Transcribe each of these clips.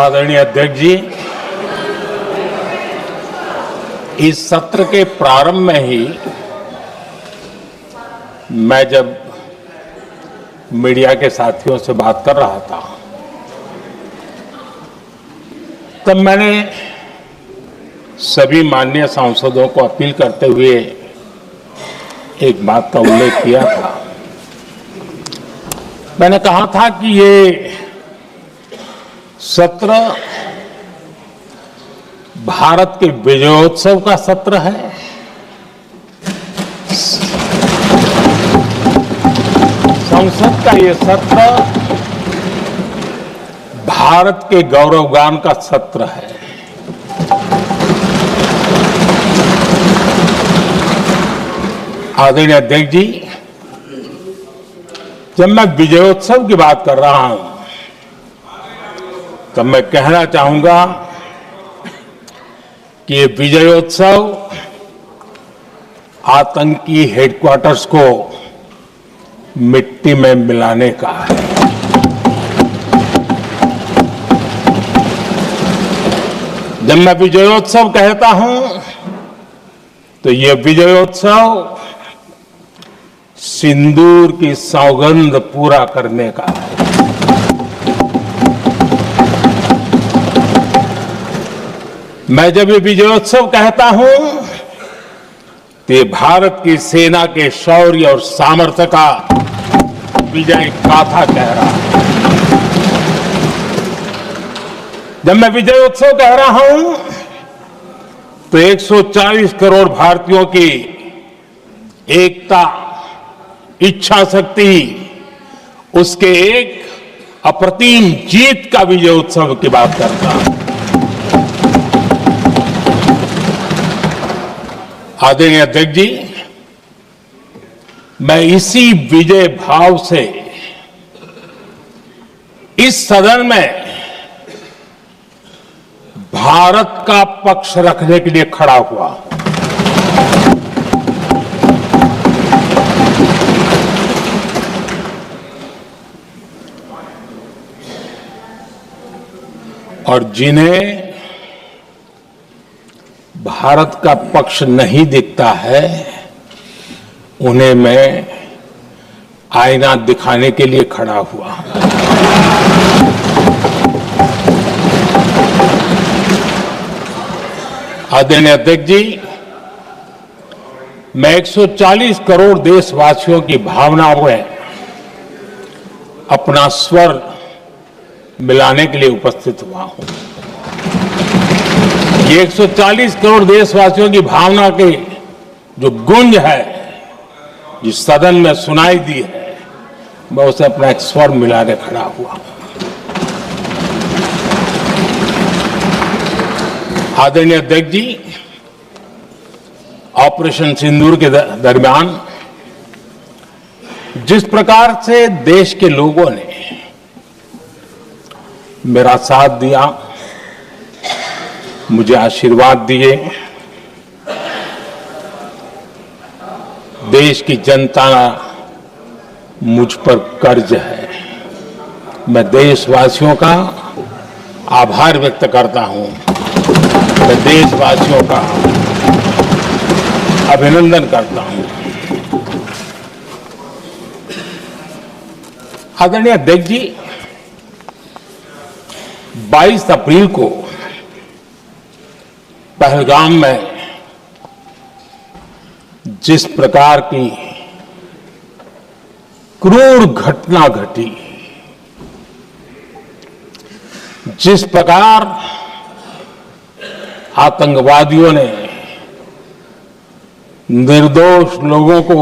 आदरणीय अध्यक्ष जी, इस सत्र के प्रारंभ में ही मैं जब मीडिया के साथियों से बात कर रहा था तब मैंने सभी माननीय सांसदों को अपील करते हुए एक बात का उल्लेख किया था। मैंने कहा था कि ये सत्र भारत के विजयोत्सव का सत्र है। संसद का ये सत्र भारत के गौरवगान का सत्र है। आदरणीय अध्यक्ष जी, जब मैं विजयोत्सव की बात कर रहा हूं तब मैं कहना चाहूंगा कि ये विजयोत्सव आतंकी हेडक्वार्टर्स को मिट्टी में मिलाने का है। जब मैं विजयोत्सव कहता हूं तो ये विजयोत्सव सिंदूर की सौगंध पूरा करने का है। मैं जब ये विजयोत्सव कहता हूं तो ये भारत की सेना के शौर्य और सामर्थ्य का विजय गाथा कह रहा है। जब मैं विजयोत्सव कह रहा हूं तो 140 करोड़ भारतीयों की एकता, इच्छा शक्ति, उसके एक अप्रतिम जीत का विजयोत्सव की बात करता हूं। आदरणीय अध्यक्ष जी, मैं इसी विजय भाव से इस सदन में भारत का पक्ष रखने के लिए खड़ा हुआ। और जिन्हें भारत का पक्ष नहीं दिखता है उन्हें मैं आईना दिखाने के लिए खड़ा हुआ। आदरणीय अध्यक्ष जी, मैं 140 करोड़ देशवासियों की भावनाओं में अपना स्वर मिलाने के लिए उपस्थित हुआ हूं। ये 140 करोड़ देशवासियों की भावना की जो गूंज है, जिस सदन में सुनाई दी है, मैं उसे अपना एक स्वर मिलाने खड़ा हुआ। आदरणीय अध्यक्ष जी, ऑपरेशन सिंदूर के दरमियान जिस प्रकार से देश के लोगों ने मेरा साथ दिया, मुझे आशीर्वाद दिए, देश की जनता मुझ पर कर्ज है। मैं देशवासियों का आभार व्यक्त करता हूं। मैं देशवासियों का अभिनंदन करता हूं। आदरणीय अध्यक्ष जी, 22 अप्रैल को पहलगाम में जिस प्रकार की क्रूर घटना घटी, जिस प्रकार आतंकवादियों ने निर्दोष लोगों को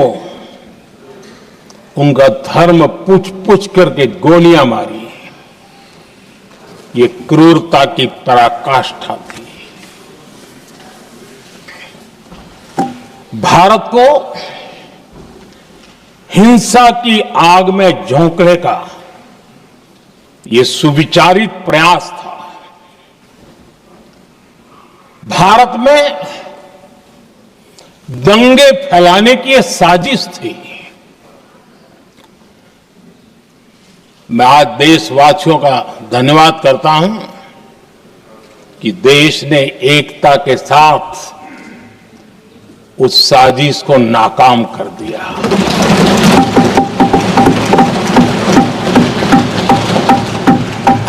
उनका धर्म पूछ पूछ करके गोलियां मारी, ये क्रूरता की पराकाष्ठा थी। भारत को हिंसा की आग में झोंकने का ये सुविचारित प्रयास था। भारत में दंगे फैलाने की ये साजिश थी। मैं आज देशवासियों का धन्यवाद करता हूं कि देश ने एकता के साथ उस साजिश को नाकाम कर दिया।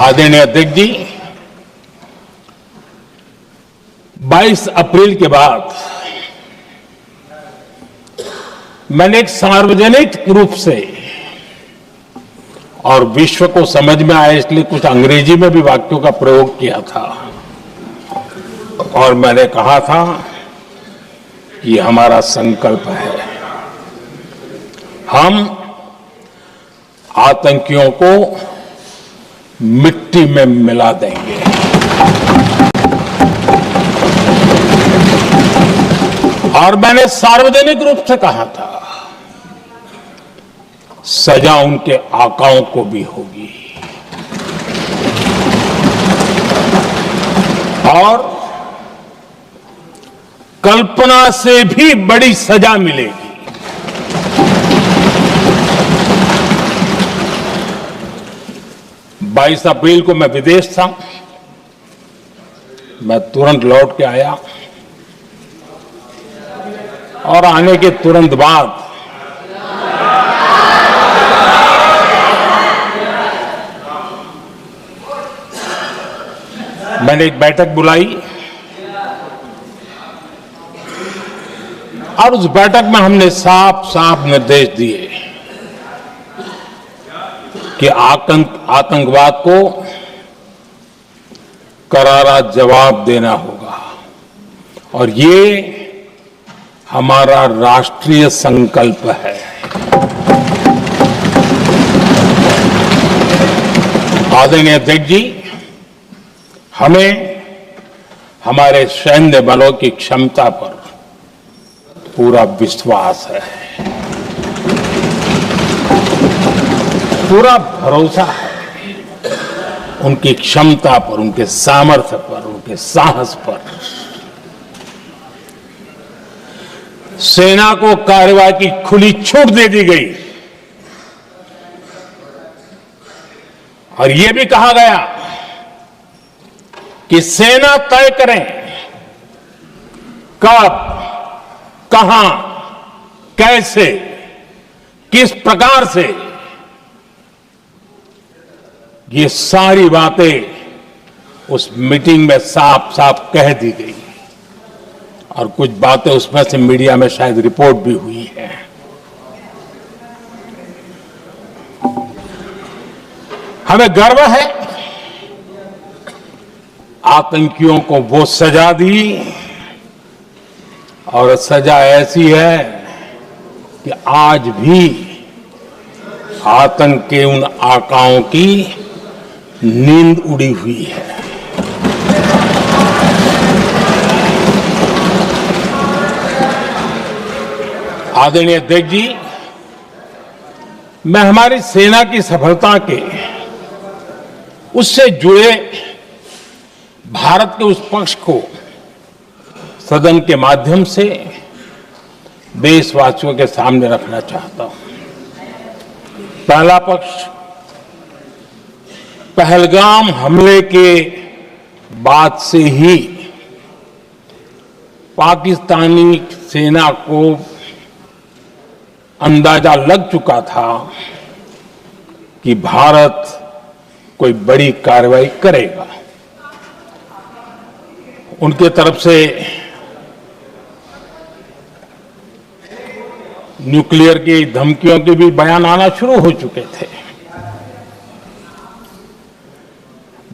आदरणीय अध्यक्ष जी, 22 अप्रैल के बाद मैंने एक सार्वजनिक रूप से और विश्व को समझ में आए इसलिए कुछ अंग्रेजी में भी वाक्यों का प्रयोग किया था और मैंने कहा था कि हमारा संकल्प है, हम आतंकियों को मिट्टी में मिला देंगे। और मैंने सार्वजनिक रूप से कहा था, सजा उनके आकाओं को भी होगी और कल्पना से भी बड़ी सजा मिलेगी। 22 अप्रैल को मैं विदेश था, मैं तुरंत लौट के आया और आने के तुरंत बाद मैंने एक बैठक बुलाई और उस बैठक में हमने साफ साफ निर्देश दिए कि आतंकवाद को करारा जवाब देना होगा और ये हमारा राष्ट्रीय संकल्प है। आदरणीय अध्यक्ष जी, हमें हमारे सैन्य बलों की क्षमता पर पूरा विश्वास है, पूरा भरोसा है उनकी क्षमता पर, उनके सामर्थ्य पर, उनके साहस पर। सेना को कार्रवाई की खुली छूट दे दी गई और यह भी कहा गया कि सेना तय करें कब, कहां, कैसे, किस प्रकार से। ये सारी बातें उस मीटिंग में साफ साफ कह दी गई और कुछ बातें उसमें से मीडिया में शायद रिपोर्ट भी हुई है। हमें गर्व है आतंकियों को वो सजा दी और सजा ऐसी है कि आज भी आतंक के उन आकाओं की नींद उड़ी हुई है। आदरणीय अध्यक्ष जी, मैं हमारी सेना की सफलता के उससे जुड़े भारत के उस पक्ष को सदन के माध्यम से देशवासियों के सामने रखना चाहता हूं। पहला पक्ष, पहलगाम हमले के बाद से ही पाकिस्तानी सेना को अंदाजा लग चुका था कि भारत कोई बड़ी कार्रवाई करेगा। उनके तरफ से न्यूक्लियर की धमकियों के भी बयान आना शुरू हो चुके थे।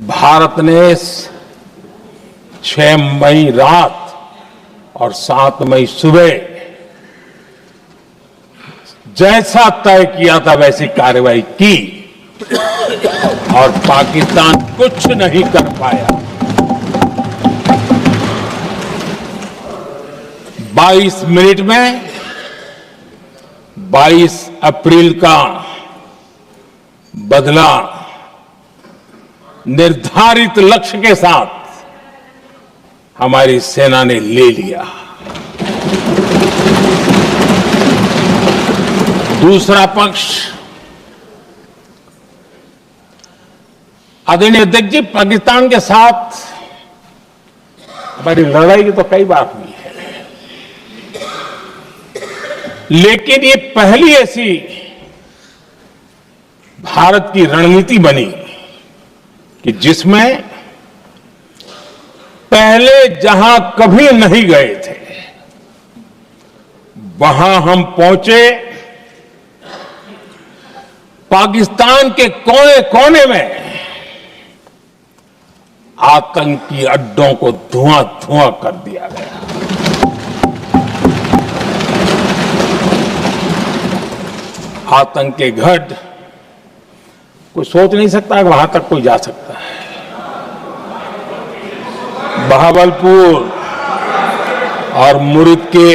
भारत ने 6 मई रात और 7 मई सुबह जैसा तय किया था वैसी कार्रवाई की और पाकिस्तान कुछ नहीं कर पाया। 22 मिनट में 22 अप्रैल का बदला निर्धारित लक्ष्य के साथ हमारी सेना ने ले लिया। दूसरा पक्ष, आदरणीय अध्यक्ष जी, पाकिस्तान के साथ हमारी लड़ाई तो कई बार हुई है, लेकिन ये पहली ऐसी भारत की रणनीति बनी कि जिसमें पहले जहां कभी नहीं गए थे वहां हम पहुंचे, पाकिस्तान के कोने कोने में आतंकी अड्डों को धुआं धुआं कर दिया गया। आतंक के गढ़ कोई सोच नहीं सकता कि वहां तक कोई जा सकता है। बहावलपुर और मुर्ग के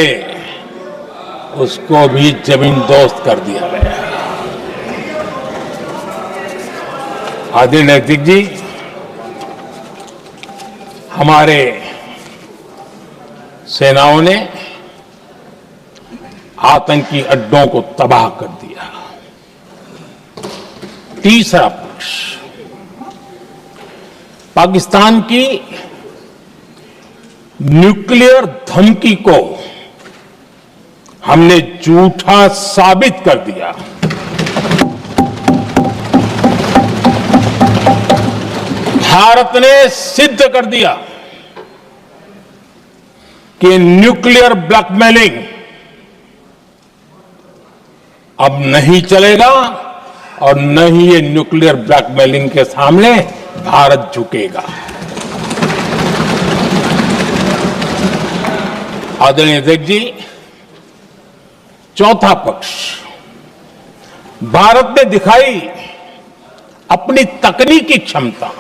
उसको भी जमीन दोस्त कर दिया गया। आदरणीय नैतिक जी, हमारे सेनाओं ने आतंकी अड्डों को तबाह कर दिया। तीसरा पक्ष, पाकिस्तान की न्यूक्लियर धमकी को हमने झूठा साबित कर दिया। भारत ने सिद्ध कर दिया कि न्यूक्लियर ब्लैकमेलिंग अब नहीं चलेगा और न ही ये न्यूक्लियर ब्लैकमेलिंग के सामने भारत झुकेगा। आदरणीय अध्यक्ष जी, चौथा पक्ष, भारत ने दिखाई अपनी तकनीकी क्षमता।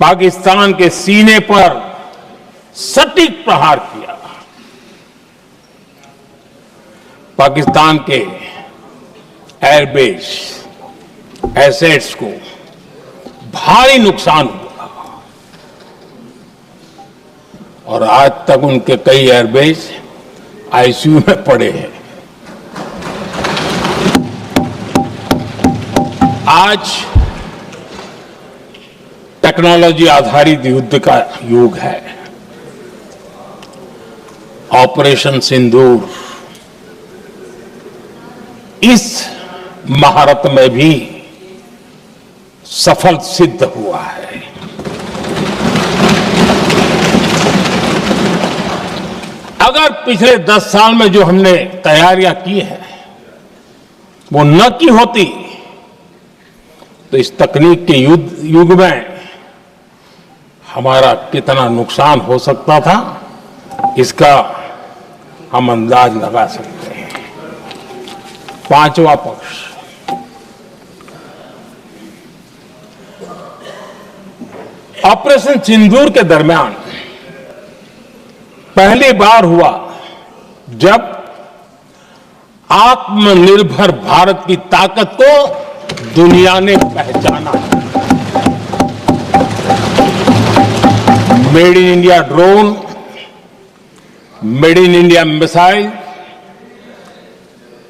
पाकिस्तान के सीने पर सटीक प्रहार किया। पाकिस्तान के एयरबेस एसेट्स को भारी नुकसान हुआ और आज तक उनके कई एयरबेस आईसीयू में पड़े हैं। आज टेक्नोलॉजी आधारित युद्ध का युग है। ऑपरेशन सिंदूर इस महारत में भी सफल सिद्ध हुआ है। अगर पिछले 10 साल में जो हमने तैयारियां की हैं वो न की होती तो इस तकनीक के युग में हमारा कितना नुकसान हो सकता था, इसका हम अंदाज लगा सकते हैं। पांचवा पक्ष, ऑपरेशन सिंदूर के दरमियान पहली बार हुआ जब आत्मनिर्भर भारत की ताकत को दुनिया ने पहचाना। Made in India drone, made in India missile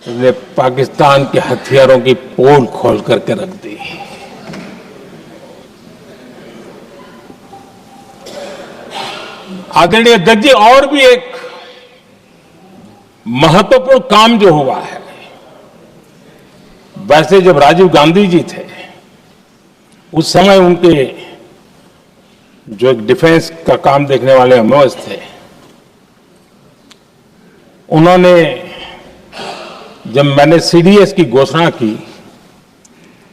ने पाकिस्तान के हथियारों की पोल खोल करके रख दी। आदरणीय अध्यक्ष जी, और भी एक महत्वपूर्ण काम जो हुआ है, वैसे जब राजीव गांधी जी थे उस समय उनके जो एक डिफेंस का काम देखने वाले अमोस थे, उन्होंने जब मैंने सीडीएस की घोषणा की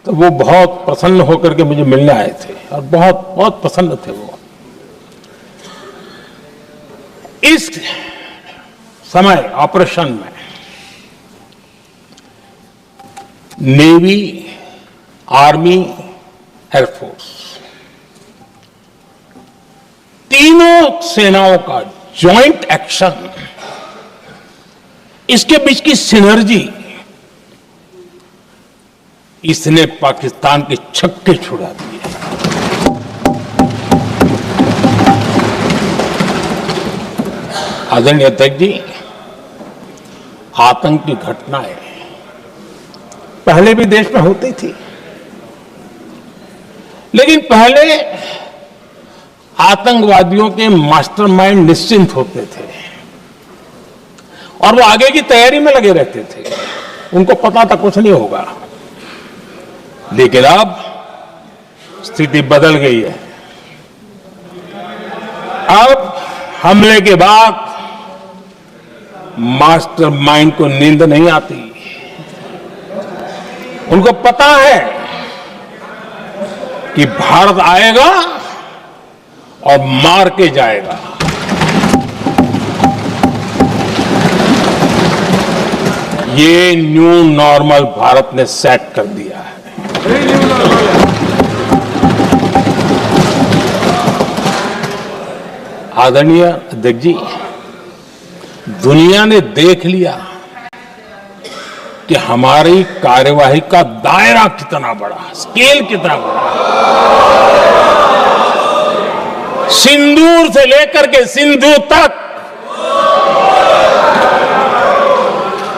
तो वो बहुत प्रसन्न होकर के मुझे मिलने आए थे और बहुत बहुत प्रसन्न थे वो। इस समय ऑपरेशन में नेवी, आर्मी, एयरफोर्स तीनों सेनाओं का जॉइंट एक्शन, इसके बीच की सिनर्जी, इसने पाकिस्तान के छक्के छुड़ा दिए। आदरणीय अध्यक्ष जी, आतंक की घटनाएं पहले भी देश में होती थी, लेकिन पहले आतंकवादियों के मास्टरमाइंड निश्चिंत होते थे और वो आगे की तैयारी में लगे रहते थे। उनको पता था कुछ नहीं होगा। लेकिन अब स्थिति बदल गई है। अब हमले के बाद मास्टरमाइंड को नींद नहीं आती। उनको पता है कि भारत आएगा और मार के जाएगा। ये न्यू नॉर्मल भारत ने सेट कर दिया है। आदरणीय अध्यक्ष जी, दुनिया ने देख लिया कि हमारी कार्यवाही का दायरा कितना बड़ा, स्केल कितना बड़ा। सिंदूर से लेकर के सिंधु तक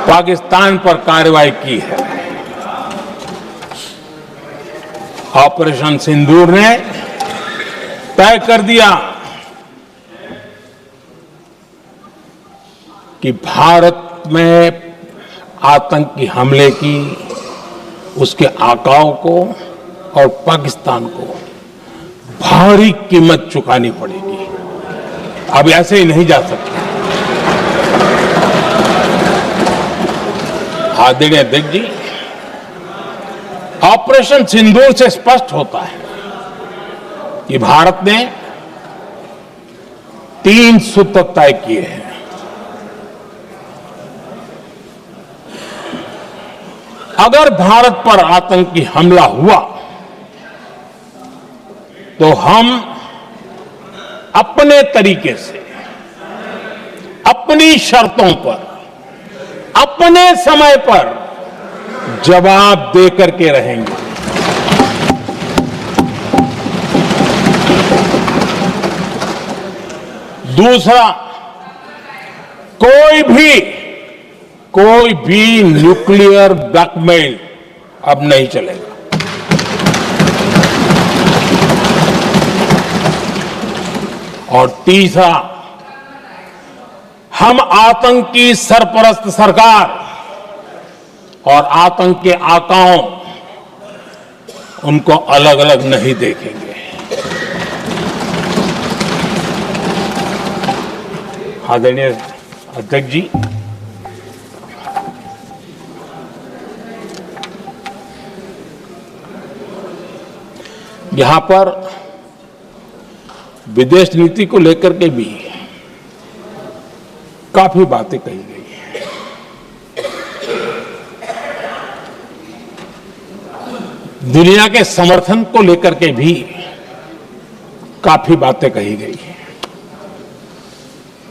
पाकिस्तान पर कार्रवाई की है। ऑपरेशन सिंदूर ने तय कर दिया कि भारत में आतंकी हमले की, उसके आकाओं को और पाकिस्तान को भारी कीमत चुकानी पड़ेगी। अब ऐसे ही नहीं जा सकते। आदरणीय अध्यक्ष जी, ऑपरेशन सिंदूर से स्पष्ट होता है कि भारत ने 3 सूत्र तय किए हैं। अगर भारत पर आतंकी हमला हुआ तो हम अपने तरीके से, अपनी शर्तों पर, अपने समय पर जवाब देकर के रहेंगे। दूसरा, कोई भी न्यूक्लियर ब्लैकमेल अब नहीं चलेगा। और तीसरा, हम आतंक की सरपरस्त सरकार और आतंक के आकाओं, उनको अलग अलग नहीं देखेंगे। आदरणीय अध्यक्ष जी, यहां पर विदेश नीति को लेकर के भी काफी बातें कही गई हैं। दुनिया के समर्थन को लेकर के भी काफी बातें कही गई हैं।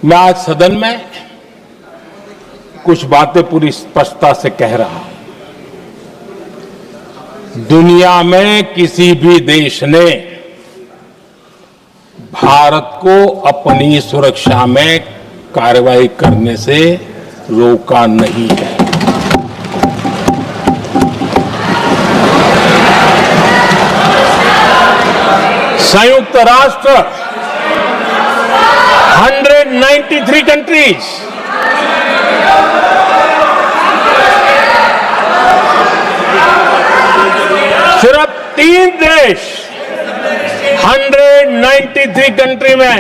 मैं आज सदन में कुछ बातें पूरी स्पष्टता से कह रहा हूं। दुनिया में किसी भी देश ने भारत को अपनी सुरक्षा में कार्रवाई करने से रोका नहीं है। संयुक्त राष्ट्र 193 कंट्रीज, सिर्फ 3 देश 193 कंट्री में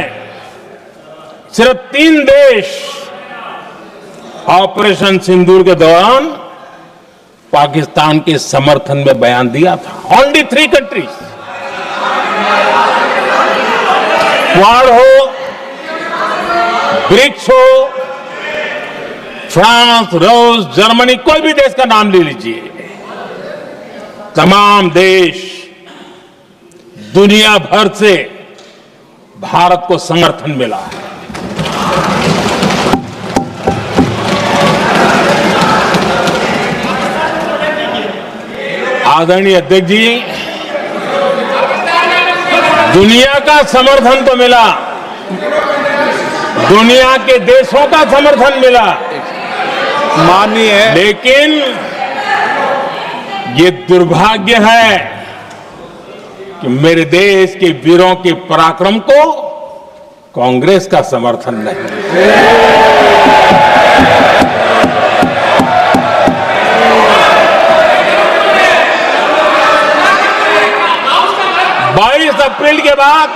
सिर्फ 3 देश ऑपरेशन सिंदूर के दौरान पाकिस्तान के समर्थन में बयान दिया था। Only 3 countries. क्वाड हो, ब्रिक्स हो, फ्रांस, रूस, जर्मनी, कोई भी देश का नाम ले लीजिए, तमाम देश दुनिया भर से भारत को समर्थन मिला है। आदरणीय अध्यक्ष जी, दुनिया का समर्थन तो मिला, दुनिया के देशों का समर्थन मिला, माननीय है, लेकिन ये दुर्भाग्य है कि मेरे देश के वीरों के पराक्रम को कांग्रेस का समर्थन नहीं। 22 अप्रैल के बाद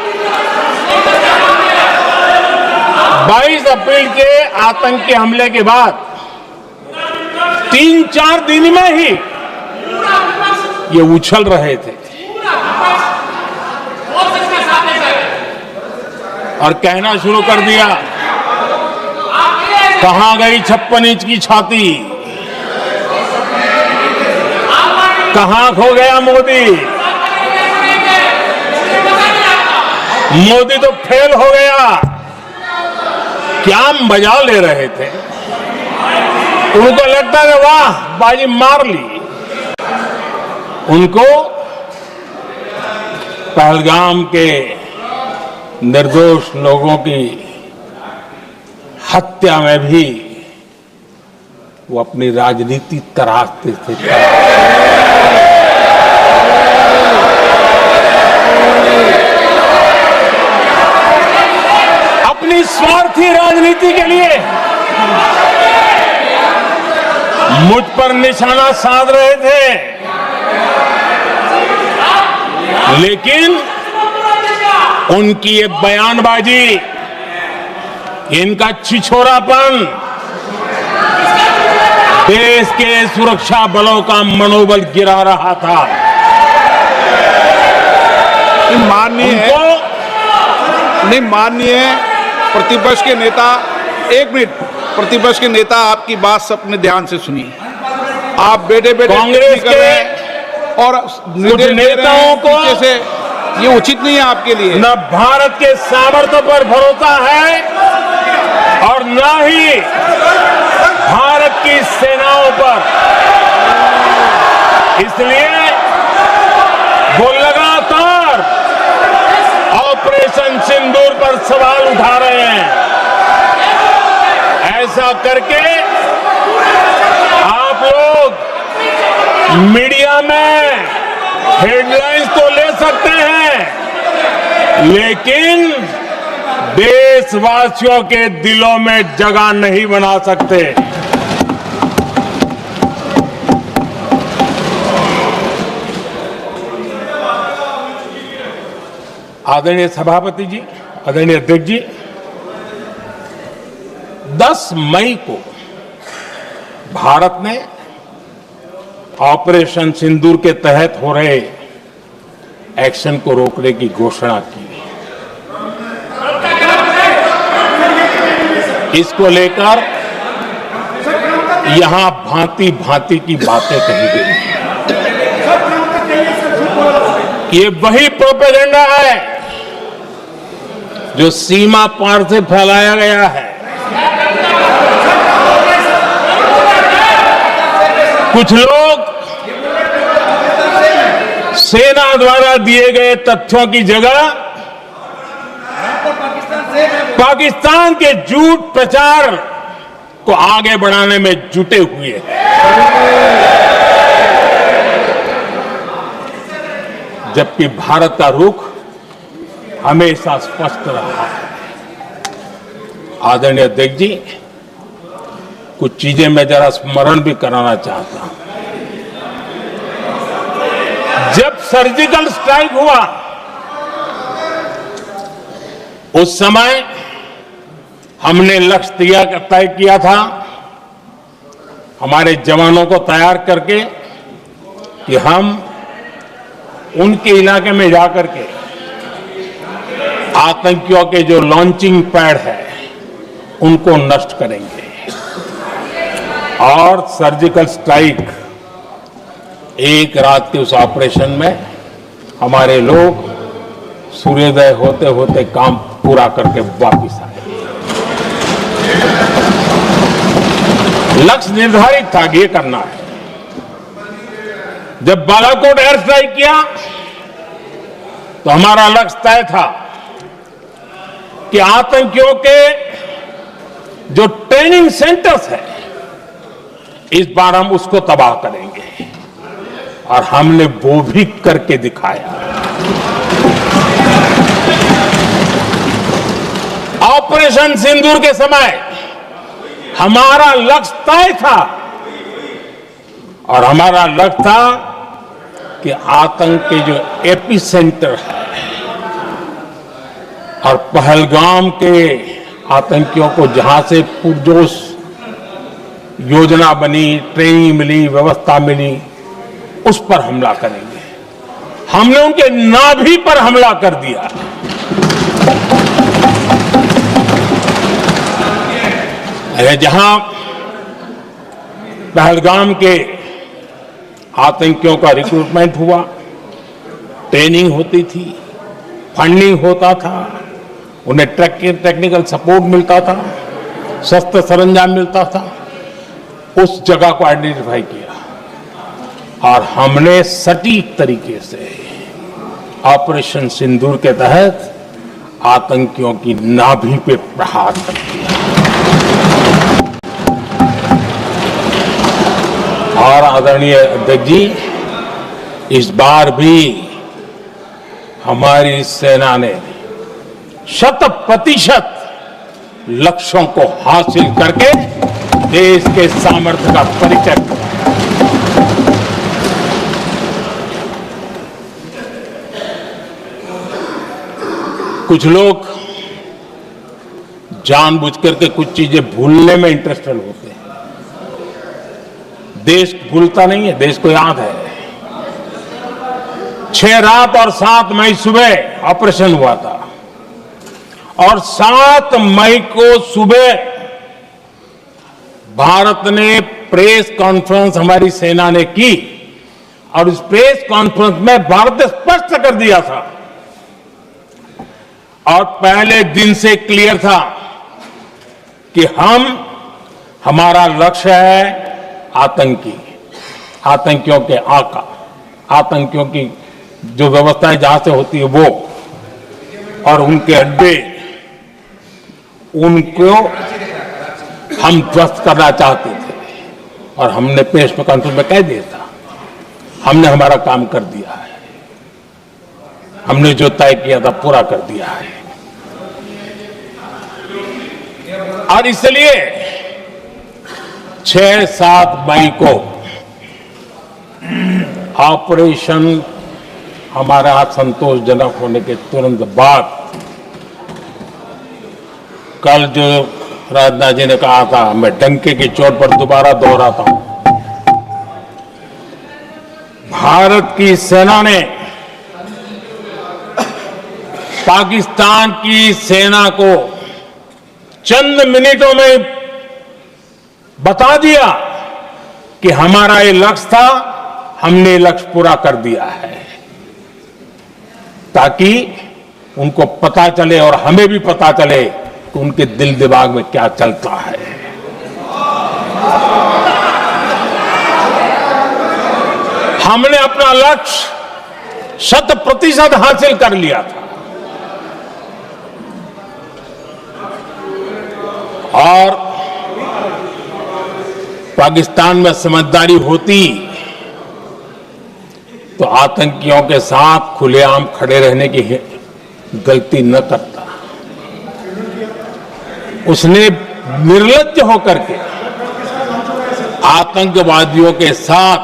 22 अप्रैल के आतंकी हमले के बाद 3-4 दिन में ही ये उछल रहे थे और कहना शुरू कर दिया, कहां गई 56 इंच की छाती, कहां खो गया मोदी, मोदी तो फेल हो गया। क्या मजा ले रहे थे, उनको लगता है वाह बाजी मार ली। उनको पहलगाम के निर्दोष लोगों की हत्या में भी वो अपनी राजनीति तराशते थे। अपनी स्वार्थी राजनीति के लिए मुझ पर निशाना साध रहे थे, लेकिन उनकी ये बयानबाजी, इनका छिछोरापन देश के सुरक्षा बलों का मनोबल गिरा रहा था। माननीय प्रतिपक्ष के नेता, एक मिनट, प्रतिपक्ष के नेता आपकी बात अपने ध्यान से सुनिए। आप बेटे कांग्रेस के और नेताओं को जैसे ये उचित नहीं है आपके लिए। न भारत के सामर्थ्य पर भरोसा है और न ही भारत की सेनाओं पर। इसलिए वो लगातार ऑपरेशन सिंदूर पर सवाल उठा रहे हैं। ऐसा करके आप लोग मीडिया में हेडलाइंस तो ले सकते हैं, लेकिन देशवासियों के दिलों में जगह नहीं बना सकते। आदरणीय सभापति जी, आदरणीय अध्यक्ष जी, 10 मई को भारत ने ऑपरेशन सिंदूर के तहत हो रहे एक्शन को रोकने की घोषणा की। इसको लेकर यहां भांति भांति की बातें कही गई। ये वही प्रोपेगेंडा है जो सीमा पार से फैलाया गया है। कुछ लोग सेना द्वारा दिए गए तथ्यों की जगह पाकिस्तान के झूठ प्रचार को आगे बढ़ाने में जुटे हुए हैं। जबकि भारत का रुख हमेशा स्पष्ट रहा है। आदरणीय अध्यक्ष जी, कुछ चीजें मैं जरा स्मरण भी कराना चाहता हूं। जब सर्जिकल स्ट्राइक हुआ, उस समय हमने लक्ष्य तय किया था, हमारे जवानों को तैयार करके कि हम उनके इलाके में जाकर के आतंकियों के जो लॉन्चिंग पैड है उनको नष्ट करेंगे। और सर्जिकल स्ट्राइक, एक रात के उस ऑपरेशन में हमारे लोग सूर्योदय होते होते काम पूरा करके वापस आए। लक्ष्य निर्धारित था कि ये करना है। जब बालाकोट एयर स्ट्राइक किया तो हमारा लक्ष्य तय था कि आतंकियों के जो ट्रेनिंग सेंटर्स है, इस बार हम उसको तबाह करेंगे, और हमने वो भी करके दिखाया। ऑपरेशन सिंदूर के समय हमारा लक्ष्य तय था और हमारा लक्ष्य था कि आतंक के जो एपी सेंटर है और पहलगाम के आतंकियों को जहां से पुरजोश योजना बनी, ट्रेनिंग मिली, व्यवस्था मिली, उस पर हमला करेंगे। हमने उनके नाभि पर हमला कर दिया। जहां पहलगाम के आतंकियों का रिक्रूटमेंट हुआ, ट्रेनिंग होती थी, फंडिंग होता था, उन्हें टेक्निकल सपोर्ट मिलता था, शस्त्र सरंजाम मिलता था, उस जगह को आइडेंटिफाई किया और हमने सटीक तरीके से ऑपरेशन सिंदूर के तहत आतंकियों की नाभि पे प्रहार कर दिया। और आदरणीय अध्यक्ष जी, इस बार भी हमारी सेना ने 100% लक्ष्यों को हासिल करके देश के सामर्थ्य का परिचय दिया। कुछ लोग जानबूझ करके कुछ चीजें भूलने में इंटरेस्टेड होते हैं। देश भूलता नहीं है, देश को याद है। 6 रात और 7 मई सुबह ऑपरेशन हुआ था और 7 मई को सुबह भारत ने प्रेस कॉन्फ्रेंस हमारी सेना ने की और इस प्रेस कॉन्फ्रेंस में भारत ने स्पष्ट कर दिया था और पहले दिन से क्लियर था कि हमारा लक्ष्य है आतंकियों के आका, आतंकियों की जो व्यवस्थाएं जहां से होती है वो और उनके अड्डे, उनको हम ध्वस्त करना चाहते थे और हमने प्रेस कॉन्फ्रेंस में कह दिया था, हमने हमारा काम कर दिया है, हमने जो तय किया था पूरा कर दिया है। और इसलिए 6-7 मई को ऑपरेशन हमारा संतोषजनक होने के तुरंत बाद कल जो राजनाथ जी ने कहा था, मैं डंके की चोट पर दोबारा दोहराता हूं, भारत की सेना ने पाकिस्तान की सेना को चंद मिनटों में बता दिया कि हमारा ये लक्ष्य था, हमने ये लक्ष्य पूरा कर दिया है, ताकि उनको पता चले और हमें भी पता चले कि उनके दिल दिमाग में क्या चलता है। हमने अपना लक्ष्य 100% हासिल कर लिया था और पाकिस्तान में समझदारी होती तो आतंकियों के साथ खुलेआम खड़े रहने की गलती न करता। उसने निर्लज्ज होकर के आतंकवादियों के साथ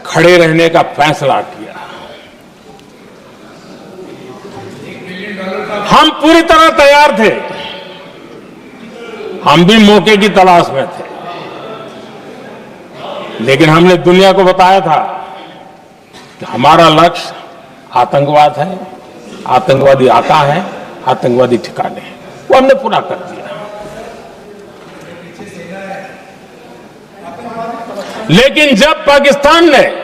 खड़े रहने का फैसला किया। हम पूरी तरह तैयार थे, हम भी मौके की तलाश में थे, लेकिन हमने दुनिया को बताया था कि हमारा लक्ष्य आतंकवाद है, आतंकवादी आता है, आतंकवादी ठिकाने हैं, वो हमने पूरा कर दिया। लेकिन जब पाकिस्तान ने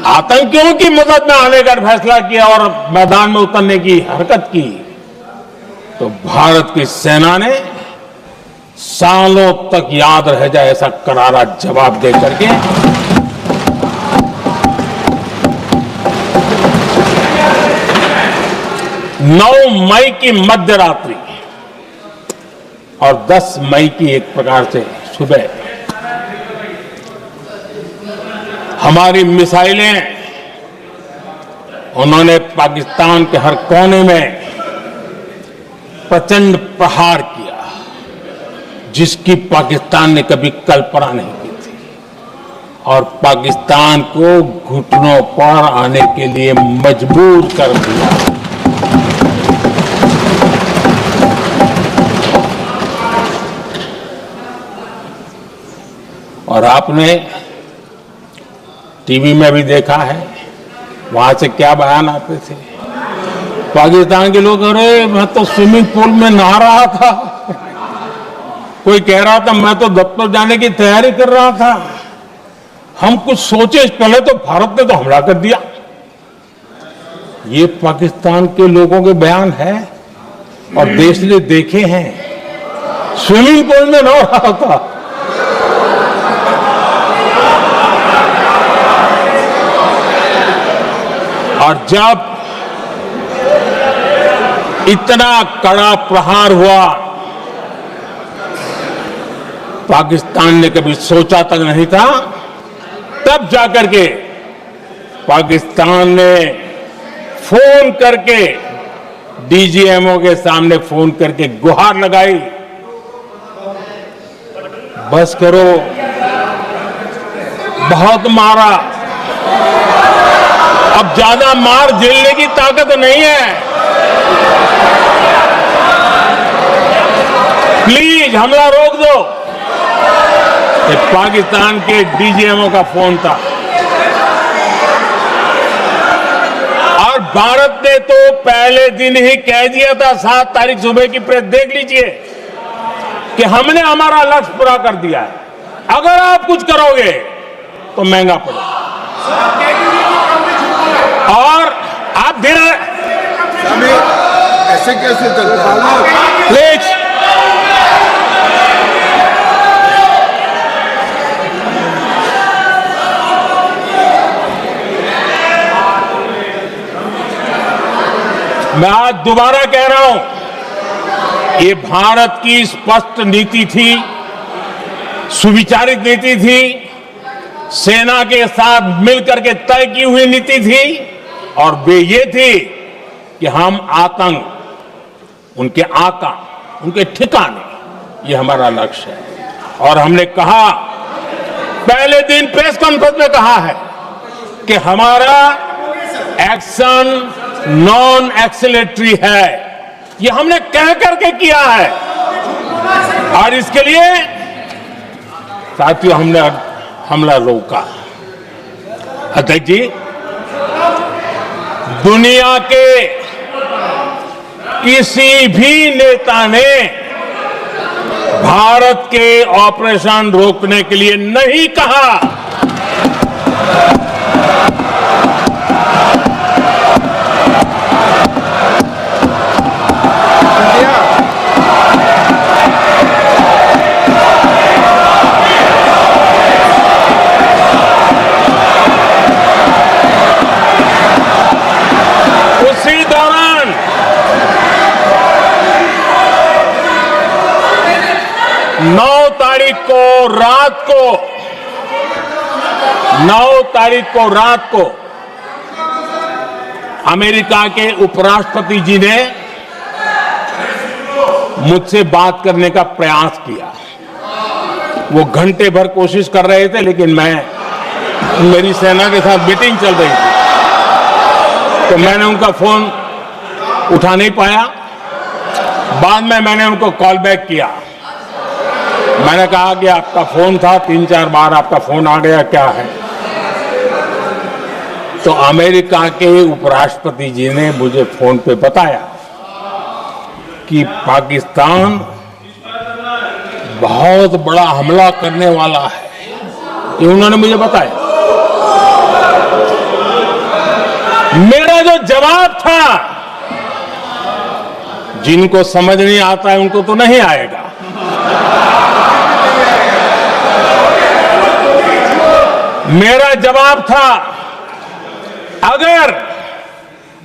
आतंकियों की मदद में आने का फैसला किया और मैदान में उतरने की हरकत की, तो भारत की सेना ने सालों तक याद रह जाए ऐसा करारा जवाब दे करके नौ मई की मध्य रात्रि और 10 मई की एक प्रकार से सुबह हमारी मिसाइलें उन्होंने पाकिस्तान के हर कोने में प्रचंड प्रहार किया, जिसकी पाकिस्तान ने कभी कल्पना नहीं की थी, और पाकिस्तान को घुटनों पर आने के लिए मजबूर कर दिया। और आपने टीवी में भी देखा है, वहां से क्या बयान आते थे। पाकिस्तान के लोग, अरे मैं तो स्विमिंग पूल में नहा रहा था, कोई कह रहा था मैं तो दफ्तर जाने की तैयारी कर रहा था। हम कुछ सोचे पहले तो भारत ने तो हमला कर दिया। ये पाकिस्तान के लोगों के बयान है और देश ने देखे हैं। स्विमिंग पूल में नहा रहा था। और जब इतना कड़ा प्रहार हुआ, पाकिस्तान ने कभी सोचा तक नहीं था, तब जाकर के पाकिस्तान ने फोन करके डीजीएमओ के सामने फोन करके गुहार लगाई, बस करो, बहुत मारा, अब ज्यादा मार झेलने की ताकत नहीं है, प्लीज हमला रोक दो। ये पाकिस्तान के डीजीएमओ का फोन था। और भारत ने तो पहले दिन ही कह दिया था, 7 तारीख सुबह की प्रेस देख लीजिए, कि हमने हमारा लक्ष्य पूरा कर दिया है, अगर आप कुछ करोगे तो महंगा पड़ेगा। और आप धीरे ऐसे कैसे चलता है? प्लीज मैं आज दोबारा कह रहा हूं, ये भारत की स्पष्ट नीति थी, सुविचारित नीति थी, सेना के साथ मिलकर के तय की हुई नीति थी, और वे ये थी कि हम आतंक, उनके आका, उनके ठिकाने, ये हमारा लक्ष्य है। और हमने कहा, पहले दिन प्रेस कॉन्फ्रेंस में कहा है कि हमारा एक्शन नॉन एक्सीलेटरी है, ये हमने कह करके किया है। और इसके लिए साथियों हमने हमला रोका। अध्यक्ष जी, दुनिया के किसी भी नेता ने भारत के ऑपरेशन रोकने के लिए नहीं कहा। उसी दौरान 9 तारीख को रात को अमेरिका के उपराष्ट्रपति जी ने मुझसे बात करने का प्रयास किया। वो घंटे भर कोशिश कर रहे थे, लेकिन मेरी सेना के साथ मीटिंग चल रही थी, तो मैंने उनका फोन उठा नहीं पाया। बाद में मैंने उनको कॉल बैक किया। मैंने कहा कि आपका फोन था, 3-4 बार आपका फोन आ गया, क्या है? तो अमेरिका के उपराष्ट्रपति जी ने मुझे फोन पे बताया कि पाकिस्तान बहुत बड़ा हमला करने वाला है, ये उन्होंने मुझे बताया। मेरा जो जवाब था, जिनको समझ नहीं आता है उनको तो नहीं आएगा, मेरा जवाब था,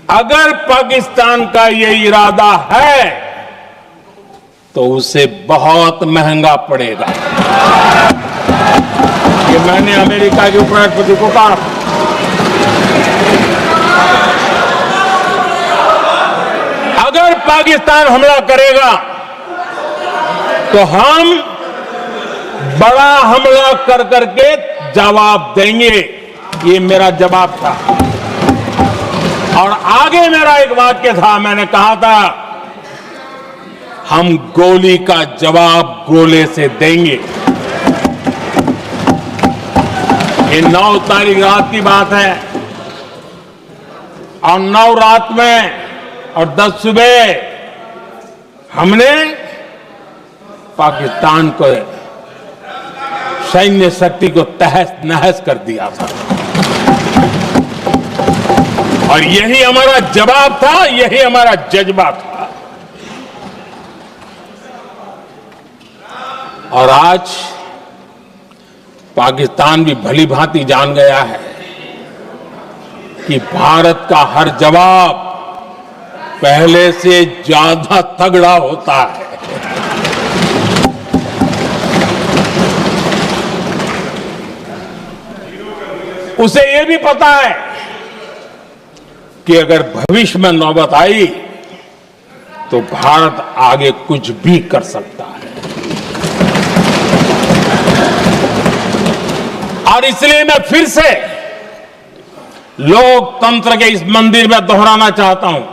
अगर पाकिस्तान का ये इरादा है तो उसे बहुत महंगा पड़ेगा। ये मैंने अमेरिका के उपराष्ट्रपति को कहा। पाकिस्तान हमला करेगा तो हम बड़ा हमला कर करके जवाब देंगे। ये मेरा जवाब था। और आगे मेरा एक वाक्य था, मैंने कहा था हम गोली का जवाब गोले से देंगे। ये 9 तारीख रात की बात है और 9 रात में और 10 सुबह हमने पाकिस्तान को सैन्य शक्ति को तहस नहस कर दिया था। और यही हमारा जवाब था, यही हमारा जज्बा था। और आज पाकिस्तान भी भली भांति जान गया है कि भारत का हर जवाब पहले से ज्यादा तगड़ा होता है। उसे यह भी पता है कि अगर भविष्य में नौबत आई तो भारत आगे कुछ भी कर सकता है। और इसलिए मैं फिर से लोकतंत्र के इस मंदिर में दोहराना चाहता हूं,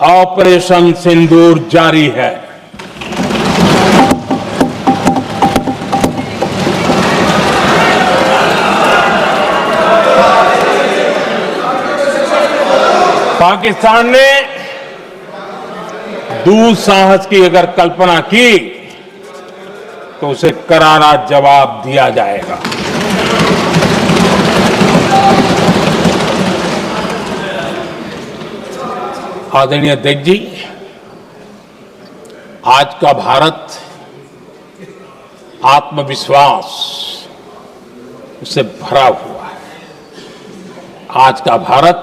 ऑपरेशन सिंदूर जारी है। पाकिस्तान ने दुस्साहस की अगर कल्पना की तो उसे करारा जवाब दिया जाएगा। आदरणीय अध्यक्ष जी, आज का भारत आत्मविश्वास से भरा हुआ है। आज का भारत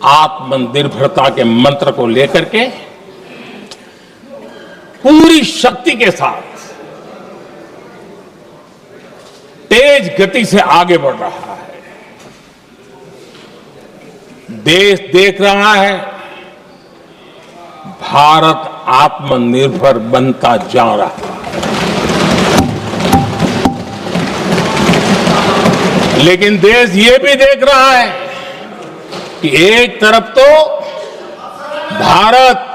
आत्मनिर्भरता के मंत्र को लेकर के पूरी शक्ति के साथ तेज गति से आगे बढ़ रहा है। देश देख रहा है भारत आत्मनिर्भर बनता जा रहा है। लेकिन देश ये भी देख रहा है कि एक तरफ तो भारत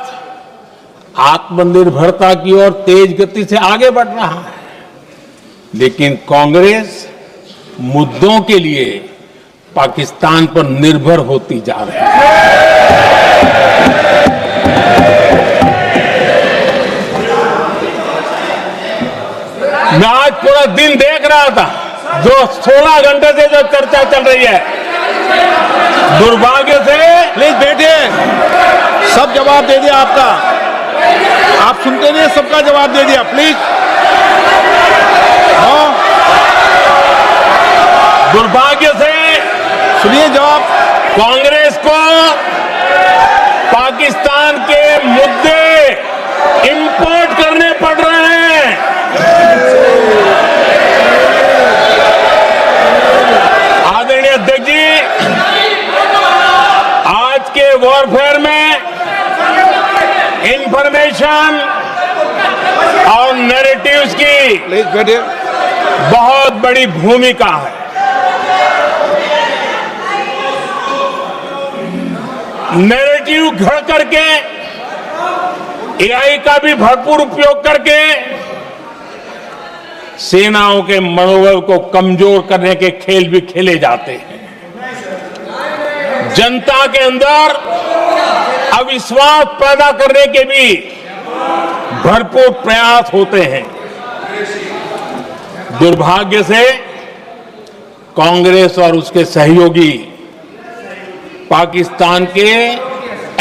आत्मनिर्भरता की ओर तेज गति से आगे बढ़ रहा है, लेकिन कांग्रेस मुद्दों के लिए पाकिस्तान पर निर्भर होती जा रही है। मैं आज पूरा दिन देख रहा था, जो 16 घंटे से जो चर्चा चल रही है, दुर्भाग्य से। प्लीज बैठिए, सब जवाब दे दिया आपका। आप सुनते नहीं, सबका जवाब दे दिया। प्लीज दुर्भाग्य से सुनिए जवाब। कांग्रेस को पाकिस्तान के मुद्दे इंपोर्ट करने पड़ रहे हैं। आदरणीय अध्यक्ष जी, आज के वॉरफेयर में इंफॉर्मेशन और नैरेटिव्स की प्लीज बैठिए। बहुत बड़ी भूमिका है। नैरेटिव घड़ करके, एआई का भी भरपूर उपयोग करके सेनाओं के मनोबल को कमजोर करने के खेल भी खेले जाते हैं। जनता के अंदर अविश्वास पैदा करने के भी भरपूर प्रयास होते हैं। दुर्भाग्य से कांग्रेस और उसके सहयोगी पाकिस्तान के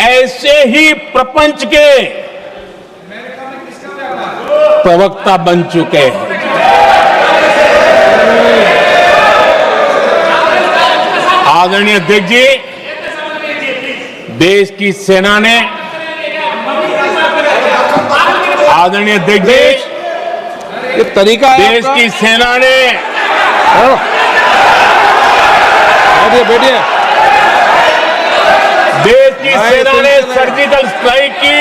ऐसे ही प्रपंच के प्रवक्ता बन चुके हैं। आदरणीय अध्यक्ष जी, देश की सेना ने, आदरणीय अध्यक्ष जी, ये तरीका है देश की सेना ने, बैठिए बैठिए। देश की सेना ने सर्जिकल स्ट्राइक की।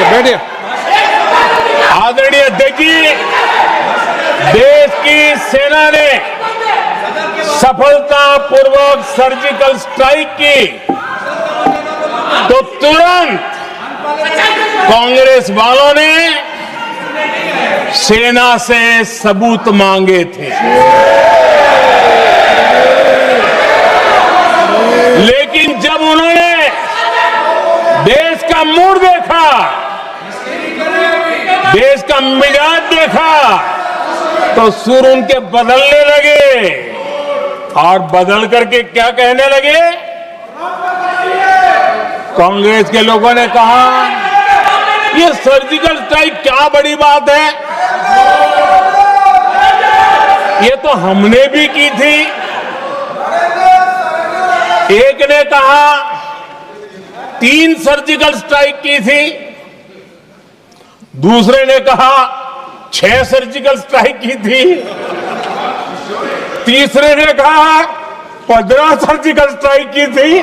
बैठिए। आदरणीय अध्यक्ष जी, देश की सेना ने सफलतापूर्वक सर्जिकल स्ट्राइक की तो तुरंत कांग्रेस वालों ने सेना से सबूत मांगे थे, लेकिन जब उन्होंने देश का मूड देखा, देश का मिजाज देखा, तो सुर उनके बदलने लगे और बदल करके क्या कहने लगे। कांग्रेस के लोगों ने कहा ये सर्जिकल स्ट्राइक क्या बड़ी बात है, ये तो हमने भी की थी। एक ने कहा 3 सर्जिकल स्ट्राइक की थी, दूसरे ने कहा 6 सर्जिकल स्ट्राइक की थी, तीसरे ने कहा 15 सर्जिकल स्ट्राइक की थी।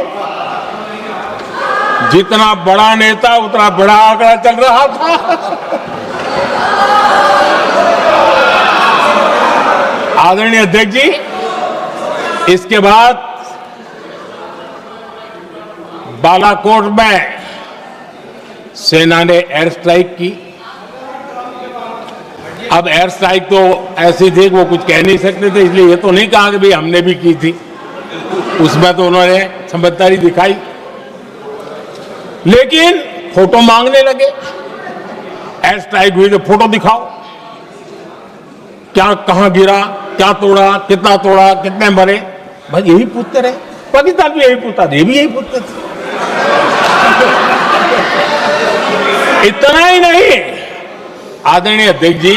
जितना बड़ा नेता उतना बड़ा आंकड़ा चल रहा था। आदरणीय अध्यक्ष जी, इसके बाद बालाकोट में सेना ने एयर स्ट्राइक की। अब एयर स्ट्राइक तो ऐसी थी कि वो कुछ कह नहीं सकते थे, इसलिए ये तो नहीं कहा कि भाई हमने भी की थी। उसमें तो उन्होंने समझदारी दिखाई, लेकिन फोटो मांगने लगे। एयर स्ट्राइक हुई तो फोटो दिखाओ, क्या कहां गिरा, क्या तोड़ा, कितना तोड़ा, कितने मरे, बस यही पूछते रहे। पाकिस्तान भी यही पूछता था, ये भी यही पूछते थे। इतना ही नहीं, आदरणीय अध्यक्ष जी,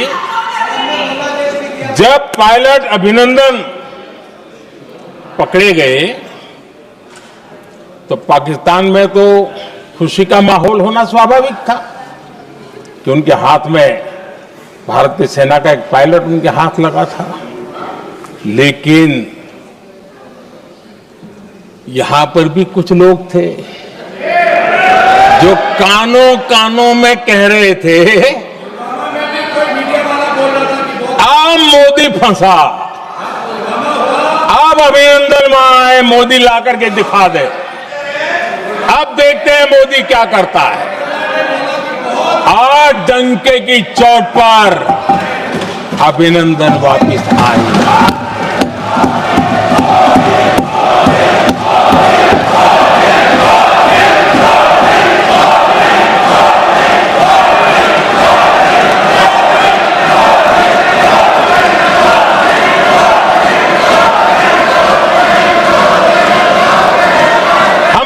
जब पायलट अभिनंदन पकड़े गए तो पाकिस्तान में तो खुशी का माहौल होना स्वाभाविक था कि उनके हाथ में भारतीय सेना का एक पायलट उनके हाथ लगा था। लेकिन यहां पर भी कुछ लोग थे जो कानों कानों में कह रहे थे अब मोदी फंसा, अब अभिनंदन वहां है, मोदी ला करके दिखा दे, अब देखते हैं मोदी क्या करता है। आज डंके की चोट पर अभिनंदन वापिस आए।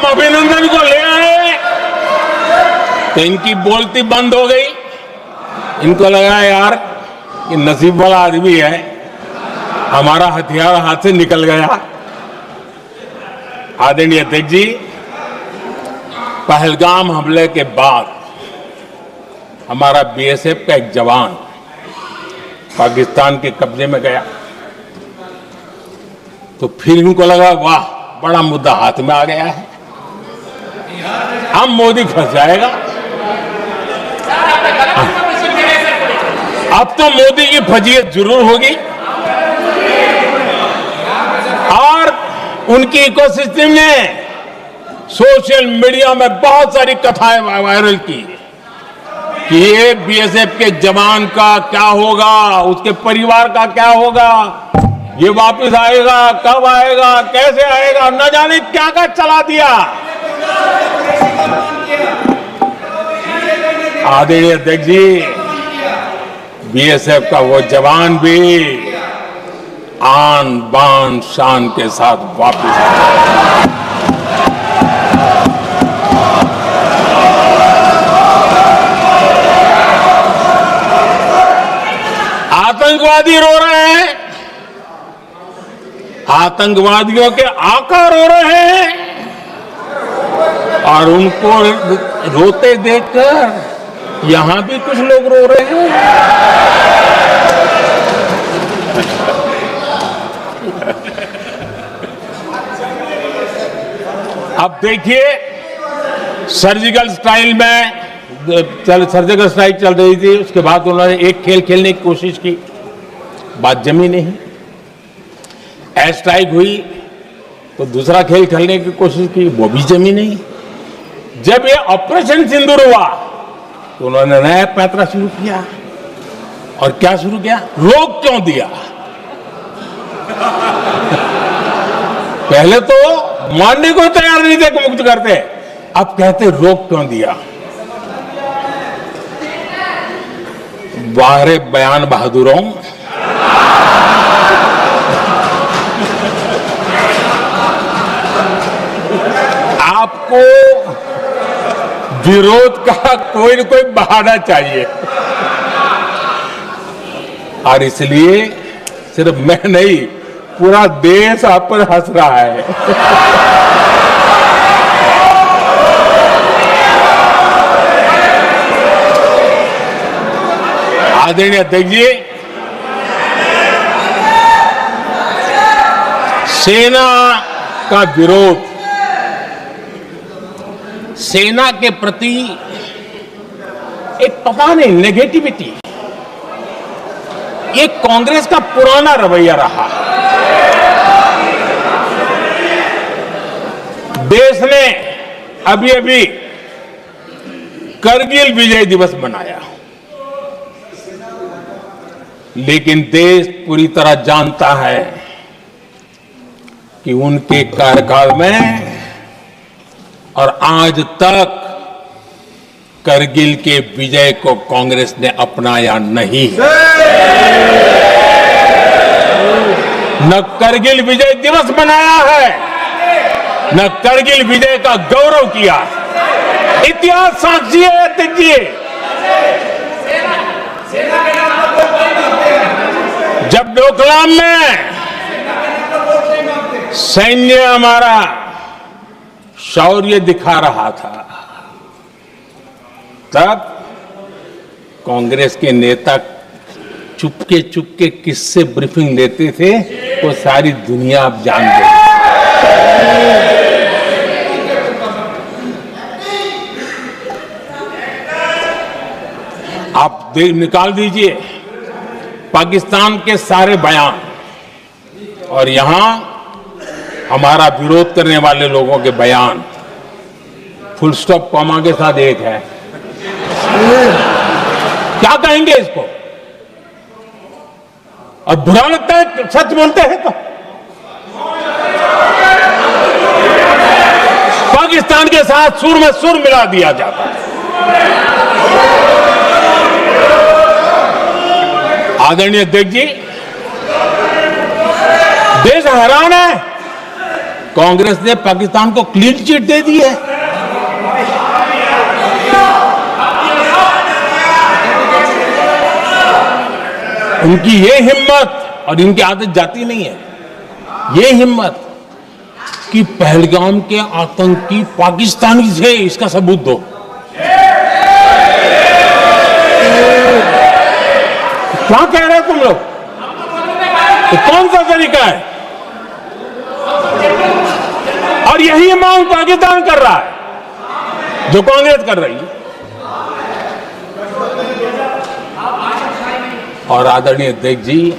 अभिनंदन को ले आए तो इनकी बोलती बंद हो गई। इनको लगा यार ये नसीब वाला आदमी है, हमारा हथियार हाथ से निकल गया। आदरणीय अध्यक्ष जी, पहलगाम हमले के बाद हमारा बीएसएफ का एक जवान पाकिस्तान के कब्जे में गया तो फिर इनको लगा वाह बड़ा मुद्दा हाथ में आ गया है, अब मोदी फंस जाएगा। अब तो मोदी की फजीयत जरूर होगी और उनकी इकोसिस्टम ने सोशल मीडिया में बहुत सारी कथाएं वायरल की कि ये बीएसएफ के जवान का क्या होगा, उसके परिवार का क्या होगा, ये वापस आएगा, कब आएगा, कैसे आएगा, न जाने क्या क्या चला दिया। आदरणीय अध्यक्ष जी, बीएसएफ का वो जवान भी आन बान शान के साथ वापस आया। आतंकवादी रो रहे हैं, आतंकवादियों के आका रो रहे हैं और उनको रोते देखकर यहां भी कुछ लोग रो रहे हैं। अब देखिए, सर्जिकल स्ट्राइक चल रही थी, उसके बाद उन्होंने एक खेल खेलने की कोशिश की, बात जमी नहीं। एयर स्ट्राइक हुई तो दूसरा खेल खेलने की कोशिश की, वो भी जमी नहीं। जब ये ऑपरेशन सिंदूर हुआ तो उन्होंने नया पैंतरा शुरू किया। और क्या शुरू किया? रोक क्यों दिया? पहले तो मानने को तैयार नहीं थे कि मुक्त करते, अब कहते रोक क्यों दिया? वाह रे बयान बहादुरों, आपको विरोध का कोई न कोई बहाना चाहिए। और इसलिए सिर्फ मैं नहीं, पूरा देश आप पर हंस रहा है। आदरणीय अध्यक्ष जी, सेना का विरोध, सेना के प्रति एक पता नहीं नेगेटिविटी, ये कांग्रेस का पुराना रवैया रहा। देश ने अभी अभी करगिल विजय दिवस मनाया, लेकिन देश पूरी तरह जानता है कि उनके कार्यकाल में और आज तक करगिल के विजय को कांग्रेस ने अपनाया नहीं है। न करगिल विजय दिवस मनाया है, न करगिल विजय का गौरव किया। इतिहास साक्षी है अध्यक्ष जी। जब डोकलाम में सैन्य हमारा शौर्य दिखा रहा था, तब कांग्रेस के नेता चुपके चुपके किससे ब्रीफिंग लेते थे वो सारी दुनिया अब जान गई। आप निकाल दीजिए पाकिस्तान के सारे बयान और यहां हमारा विरोध करने वाले लोगों के बयान, फुल स्टॉप कॉमा के साथ एक है। क्या कहेंगे इसको? और बुरा लगता है सच बोलते हैं तो। पाकिस्तान के साथ सुर में सुर मिला दिया जाता है। आदरणीय अध्यक्ष जी, देश हैरान है, कांग्रेस ने पाकिस्तान को क्लीन चिट दे दी है। उनकी ये हिम्मत, और इनकी आदत जाती नहीं है, ये हिम्मत कि पहलगाम के आतंकी पाकिस्तानी थे, इसका सबूत दो। क्या कह रहे हो तुम लोग? तो कौन सा तरीका है? और यही मांग पाकिस्तान कर रहा है जो कांग्रेस कर रही है। और आदरणीय अध्यक्ष जी,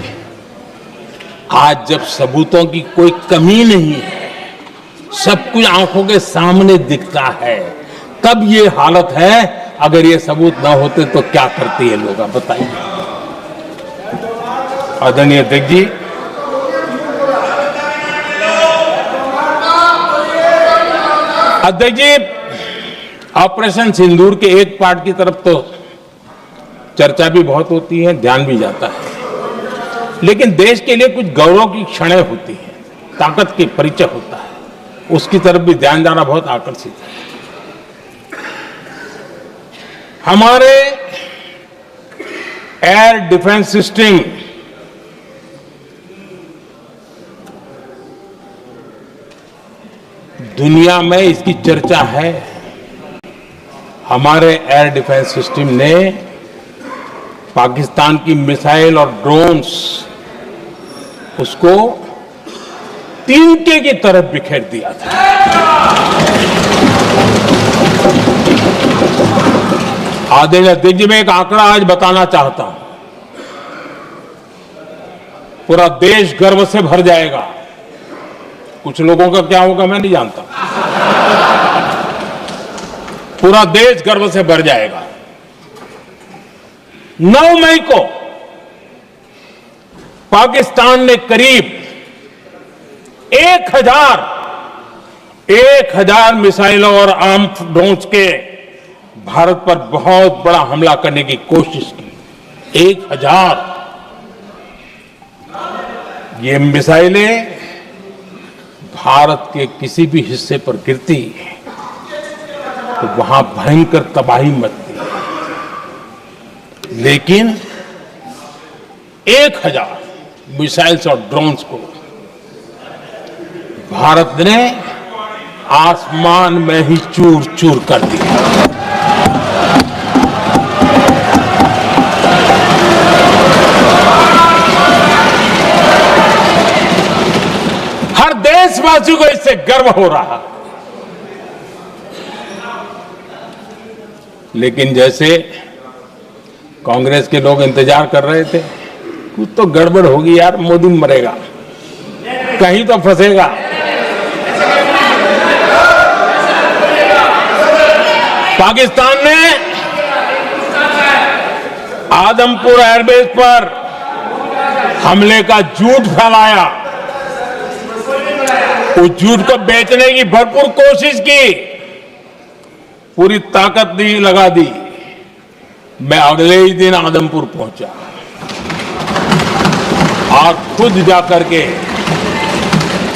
आज जब सबूतों की कोई कमी नहीं है, सब कुछ आंखों के सामने दिखता है, तब ये हालत है। अगर ये सबूत ना होते तो क्या करते ये लोग, आप बताइए। आदरणीय अध्यक्ष जी, ऑपरेशन सिंदूर के एक पार्ट की तरफ तो चर्चा भी बहुत होती है, ध्यान भी जाता है, लेकिन देश के लिए कुछ गौरव की क्षणें होती हैं, ताकत के परिचय होता है, उसकी तरफ भी ध्यान जाना बहुत आकर्षित है। हमारे एयर डिफेंस सिस्टम दुनिया में इसकी चर्चा है। हमारे एयर डिफेंस सिस्टम ने पाकिस्तान की मिसाइल और ड्रोन्स उसको तिनके की तरफ बिखेर दिया था। आदरणीय अध्यक्ष जी, मैं एक आंकड़ा आज बताना चाहता हूं, पूरा देश गर्व से भर जाएगा। कुछ लोगों का क्या होगा मैं नहीं जानता, पूरा देश गर्व से भर जाएगा। 9 मई को पाकिस्तान ने करीब 1000 मिसाइलों और आर्म्ड ड्रोन्स के भारत पर बहुत बड़ा हमला करने की कोशिश की। 1000 ये मिसाइलें भारत के किसी भी हिस्से पर गिरती तो वहां भयंकर तबाही मचती, लेकिन 1000 मिसाइल्स और ड्रोन्स को भारत ने आसमान में ही चूर चूर कर दिया। हर देशवासी को इससे गर्व हो रहा। लेकिन जैसे कांग्रेस के लोग इंतजार कर रहे थे, कुछ तो गड़बड़ होगी यार, मोदी मरेगा, कहीं तो फंसेगा। पाकिस्तान ने आदमपुर एयरबेस पर हमले का झूठ फैलाया, उस झूठ को बेचने की भरपूर कोशिश की, पूरी ताकत लगा दी। मैं अगले ही दिन आदमपुर पहुंचा और खुद जाकर के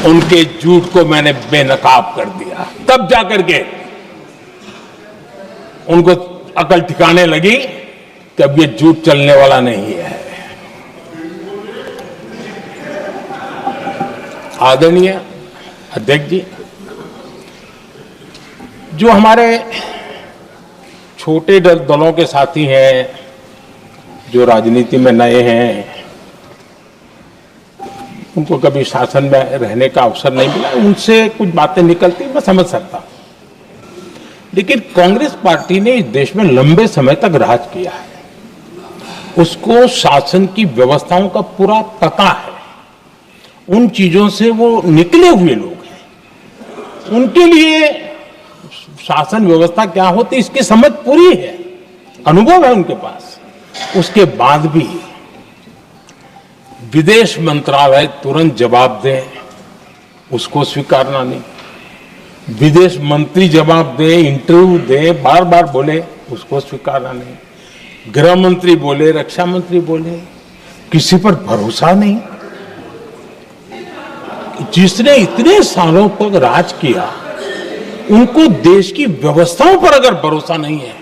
उनके झूठ को मैंने बेनकाब कर दिया। तब जाकर के उनको अकल ठिकाने लगी कि अब ये झूठ चलने वाला नहीं है। आदरणीय अध्यक्ष जी, जो हमारे छोटे दलों के साथी हैं, जो राजनीति में नए हैं, उनको कभी शासन में रहने का अवसर नहीं मिला, उनसे कुछ बातें निकलती मैं समझ सकता हूं। लेकिन कांग्रेस पार्टी ने इस देश में लंबे समय तक राज किया है, उसको शासन की व्यवस्थाओं का पूरा पता है, उन चीजों से वो निकले हुए लोग हैं, उनके लिए शासन व्यवस्था क्या होती इसकी समझ पूरी है, अनुभव है उनके पास। उसके बाद भी विदेश मंत्रालय तुरंत जवाब दे, उसको स्वीकारना नहीं। विदेश मंत्री जवाब दे, इंटरव्यू दे, बार बार बोले, उसको स्वीकारना नहीं। गृह मंत्री बोले, रक्षा मंत्री बोले, किसी पर भरोसा नहीं। जिसने इतने सालों तक राज किया, उनको देश की व्यवस्थाओं पर अगर भरोसा नहीं है,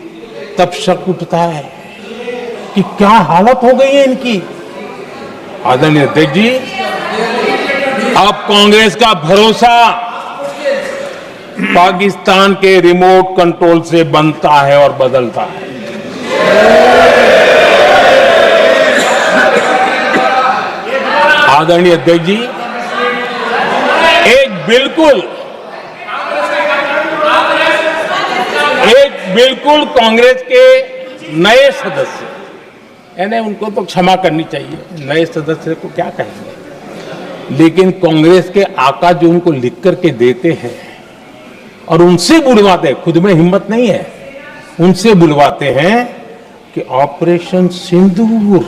तब शक उठता है कि क्या हालत हो गई है इनकी। आदरणीय अध्यक्ष जी, अब कांग्रेस का भरोसा पाकिस्तान के रिमोट कंट्रोल से बनता है और बदलता है। आदरणीय अध्यक्ष जी, एक बिल्कुल कांग्रेस के नए सदस्य, यानी उनको तो क्षमा करनी चाहिए, नए सदस्य को क्या कहेंगे, लेकिन कांग्रेस के आका जो उनको लिख करके देते हैं और उनसे बुलवाते हैं, खुद में हिम्मत नहीं है, उनसे बुलवाते हैं कि ऑपरेशन सिंदूर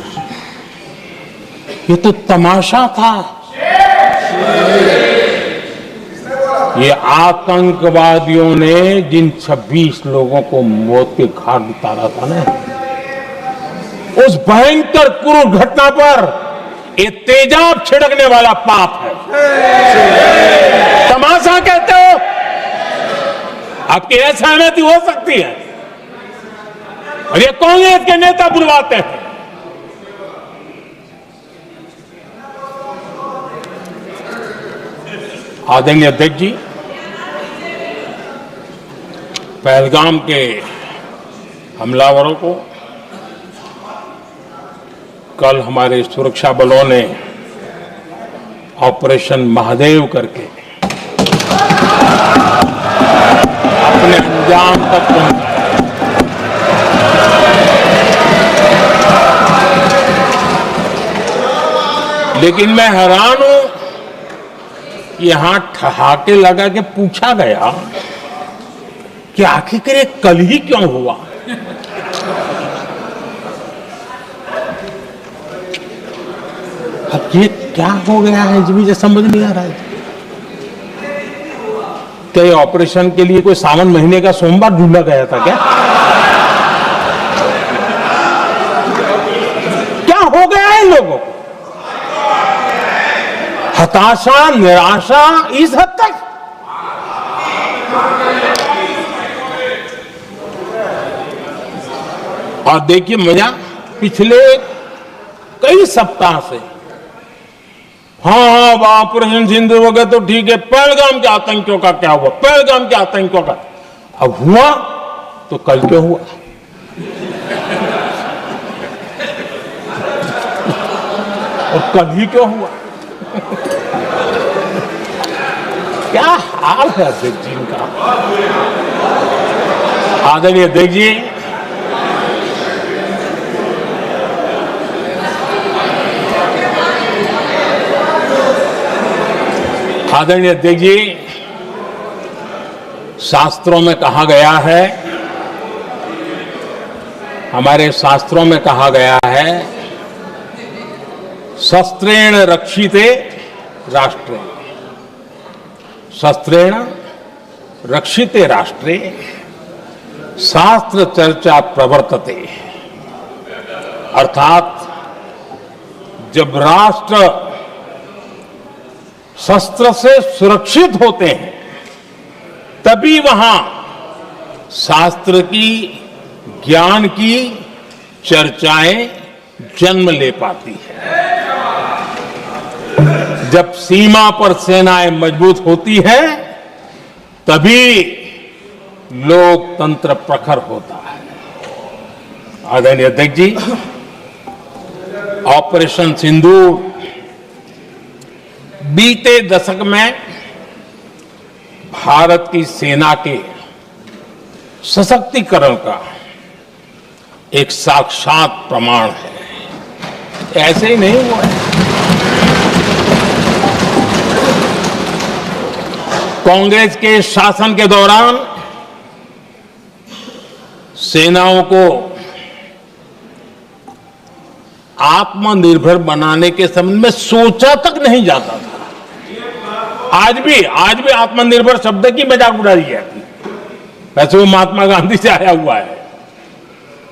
ये तो तमाशा था, ये आतंकवादियों ने जिन 26 लोगों को मौत के घाट उतारा था ना, उस भयंकर क्रूर घटना पर ये तेजाब छिड़कने वाला पाप है। तमाशा कहते हो, आपकी असहमति हो सकती है, और ये कांग्रेस के नेता बुलवाते हैं। आदरणीय अध्यक्ष जी, पहलगाम के हमलावरों को कल हमारे सुरक्षा बलों ने ऑपरेशन महादेव करके अपने अंजाम तक पहुंचाया। लेकिन मैं हैरान हूं कि यहां ठहाके लगा के पूछा गया कि आखिर ये कल ही क्यों हुआ। अब ये क्या हो गया है मुझे समझ नहीं आ रहा है। क्या ये ऑपरेशन के लिए कोई सावन महीने का सोमवार ढूंढा गया था क्या? क्या हो गया है इन लोगों को? हताशा, निराशा इस हद तक। और देखिए मजा, पिछले कई सप्ताह से हाँ ऑपरेशन सिंदूर हो गया तो ठीक है, पहलगाम के आतंकियों का क्या हुआ, पहलगाम के आतंकियों का अब हुआ तो कल क्यों हुआ? और कल ही क्यों हुआ? क्या हाल है अध्यक्ष जी का। आदरणीय अध्यक्ष जी, आदरणीय अध्यक्ष जी, शास्त्रों में कहा गया है, हमारे शास्त्रों में कहा गया है, शस्त्रेण रक्षिते राष्ट्रे, शस्त्रेण रक्षिते राष्ट्रे शास्त्र चर्चा प्रवर्तते। अर्थात जब राष्ट्र शस्त्र से सुरक्षित होते हैं तभी वहां शास्त्र की, ज्ञान की चर्चाएं जन्म ले पाती है। जब सीमा पर सेनाएं मजबूत होती है तभी लोकतंत्र प्रखर होता है। आदरणीय अध्यक्ष जी, ऑपरेशन सिंदूर बीते दशक में भारत की सेना के सशक्तिकरण का एक साक्षात प्रमाण है। ऐसे ही नहीं हुआ है। कांग्रेस के शासन के दौरान सेनाओं को आत्मनिर्भर बनाने के संबंध में सोचा तक नहीं जाता था। आज भी आत्मनिर्भर शब्द की मजाक उड़ाई जाती है। वैसे वो महात्मा गांधी से आया हुआ है,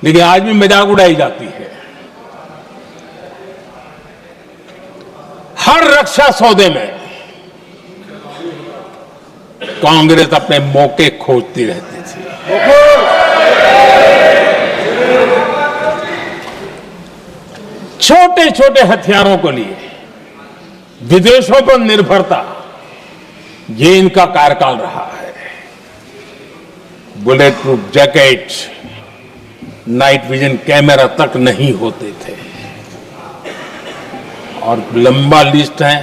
लेकिन आज भी मजाक उड़ाई जाती है। हर रक्षा सौदे में कांग्रेस अपने मौके खोजती रहती थी। छोटे छोटे हथियारों को लिए विदेशों पर निर्भरता, ये इनका कार्यकाल रहा है। Bullet proof jacket, night vision camera तक नहीं होते थे। और लंबा लिस्ट है,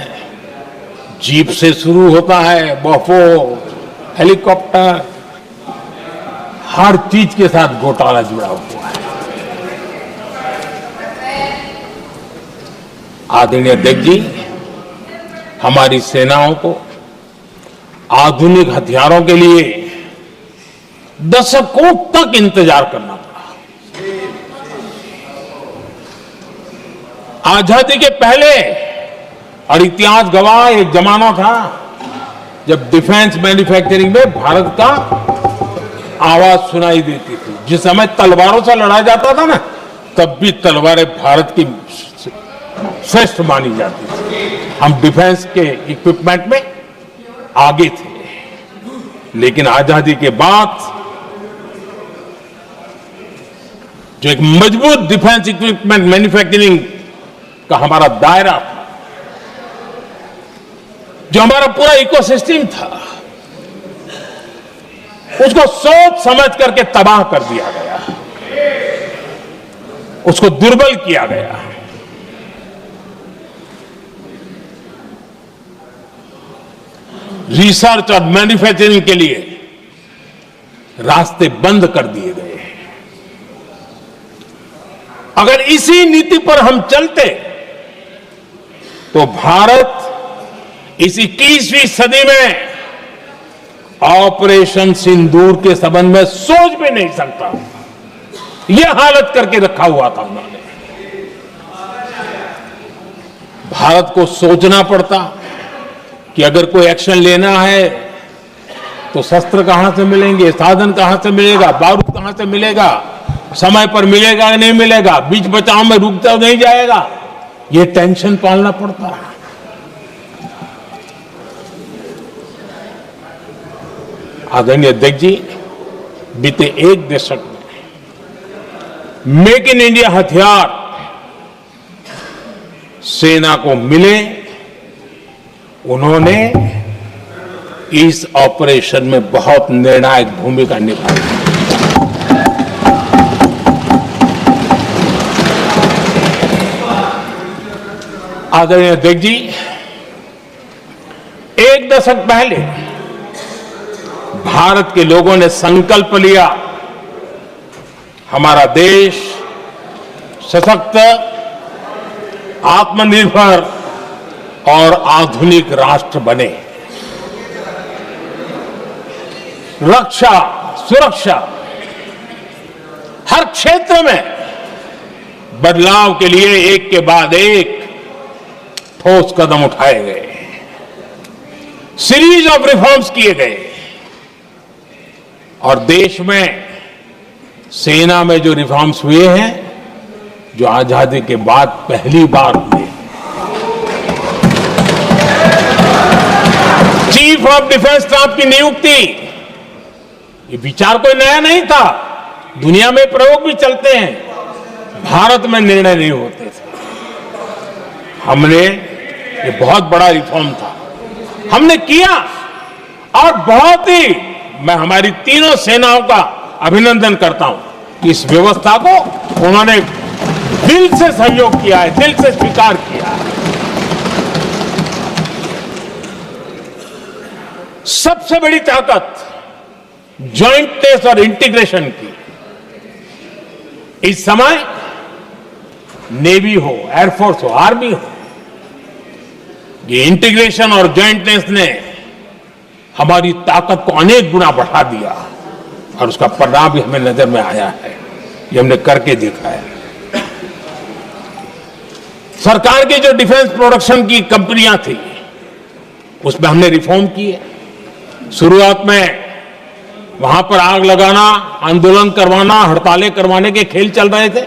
जीप से शुरू होता है, बफो, हेलीकॉप्टर, हर चीज के साथ घोटाला जुड़ा हुआ है। आदरणीय अध्यक्ष जी, हमारी सेनाओं को आधुनिक हथियारों के लिए दशकों तक इंतजार करना पड़ा। आजादी के पहले, और इतिहास गवाह, एक जमाना था जब डिफेंस मैन्युफैक्चरिंग में भारत का आवाज सुनाई देती थी। जिस समय तलवारों से लड़ा जाता था ना, तब भी तलवारें भारत की श्रेष्ठ मानी जाती थी। हम डिफेंस के इक्विपमेंट में आगे थे। लेकिन आजादी के बाद जो एक मजबूत डिफेंस इक्विपमेंट मैन्युफैक्चरिंग का हमारा दायरा था, जो हमारा पूरा इकोसिस्टम था, उसको सोच समझ करके तबाह कर दिया गया, उसको दुर्बल किया गया। रिसर्च और मैन्युफैक्चरिंग के लिए रास्ते बंद कर दिए गए। अगर इसी नीति पर हम चलते तो भारत इस 21वीं सदी में ऑपरेशन सिंदूर के संबंध में सोच भी नहीं सकता। यह हालत करके रखा हुआ था उन्होंने। भारत को सोचना पड़ता कि अगर कोई एक्शन लेना है तो शस्त्र कहां से मिलेंगे, साधन कहां से मिलेगा, बारूद कहां से मिलेगा, समय पर मिलेगा या नहीं मिलेगा, बीच बचाव में रुकता नहीं जाएगा, ये टेंशन पालना पड़ता है। आदरणीय अध्यक्ष जी, बीते एक दशक में मेक इन इंडिया हथियार सेना को मिले, उन्होंने इस ऑपरेशन में बहुत निर्णायक भूमिका निभाई। आदरणीय अध्यक्ष जी, एक दशक पहले भारत के लोगों ने संकल्प लिया, हमारा देश सशक्त, आत्मनिर्भर और आधुनिक राष्ट्र बने। रक्षा, सुरक्षा, हर क्षेत्र में बदलाव के लिए एक के बाद एक ठोस कदम उठाए गए, सीरीज ऑफ रिफॉर्म्स किए गए और देश में सेना में जो रिफॉर्म्स हुए हैं, जो आजादी के बाद पहली बार हुए। चीफ ऑफ डिफेंस स्टाफ की नियुक्ति, ये विचार कोई नया नहीं था, दुनिया में प्रयोग भी चलते हैं, भारत में निर्णय नहीं होते थे। हमने, ये बहुत बड़ा रिफॉर्म था, हमने किया और बहुत ही, मैं हमारी तीनों सेनाओं का अभिनंदन करता हूं कि इस व्यवस्था को उन्होंने दिल से सहयोग किया है, दिल से स्वीकार किया है। सबसे बड़ी ताकत ज्वाइंटनेस और इंटीग्रेशन की इस समय नेवी हो, एयरफोर्स हो, आर्मी हो, ये इंटीग्रेशन और ज्वाइंटनेस ने हमारी ताकत को अनेक गुना बढ़ा दिया और उसका परिणाम भी हमें नजर में आया है, ये हमने करके देखा है। सरकार की जो डिफेंस प्रोडक्शन की कंपनियां थी, उसमें हमने रिफॉर्म किए। शुरुआत में वहां पर आग लगाना, आंदोलन करवाना, हड़तालें करवाने के खेल चल रहे थे,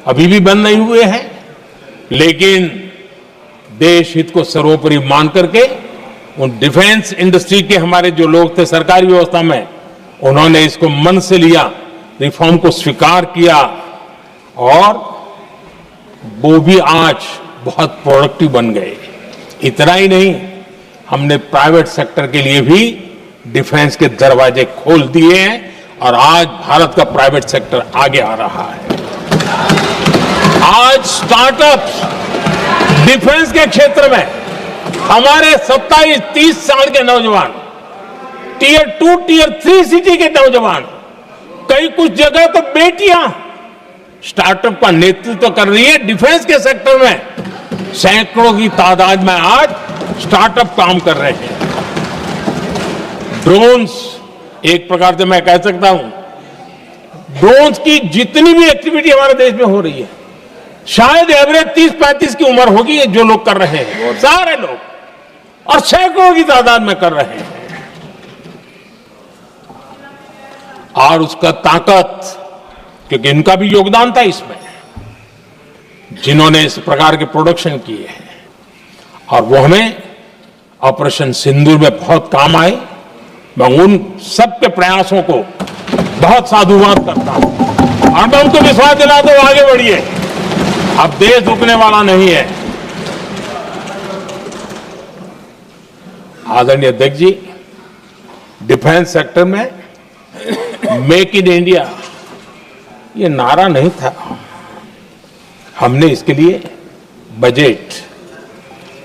अभी भी बंद नहीं हुए हैं, लेकिन देश हित को सर्वोपरि मान करके उन डिफेंस इंडस्ट्री के हमारे जो लोग थे सरकारी व्यवस्था में, उन्होंने इसको मन से लिया, रिफॉर्म को स्वीकार किया और वो भी आज बहुत प्रोडक्टिव बन गए। इतना ही नहीं, हमने प्राइवेट सेक्टर के लिए भी डिफेंस के दरवाजे खोल दिए हैं और आज भारत का प्राइवेट सेक्टर आगे आ रहा है। आज स्टार्टअप्स डिफेंस के क्षेत्र में हमारे 27-30 साल के नौजवान, टियर 2, टियर 3 सिटी के नौजवान, कई कुछ जगह तो बेटियां स्टार्टअप का नेतृत्व कर रही है। डिफेंस के सेक्टर में सैकड़ों की तादाद में आज स्टार्टअप काम कर रहे हैं। ड्रोन्स, एक प्रकार से मैं कह सकता हूं, ड्रोन्स की जितनी भी एक्टिविटी हमारे देश में हो रही है, शायद एवरेज 30-35 की उम्र होगी, जो लोग कर रहे हैं, सारे लोग, और सैकड़ों की तादाद में कर रहे हैं। और उसका ताकत, क्योंकि इनका भी योगदान था इसमें, जिन्होंने इस प्रकार के प्रोडक्शन किए हैं, और वो हमें ऑपरेशन सिंदूर में बहुत काम आए। मैं उन सबके प्रयासों को बहुत साधुवाद करता हूं और मैं उनको विश्वास दिलाता हूं, आगे बढ़िए, अब देश रुकने वाला नहीं है। आदरणीय अध्यक्ष जी, डिफेंस सेक्टर में मेक इन इंडिया ये नारा नहीं था, हमने इसके लिए बजट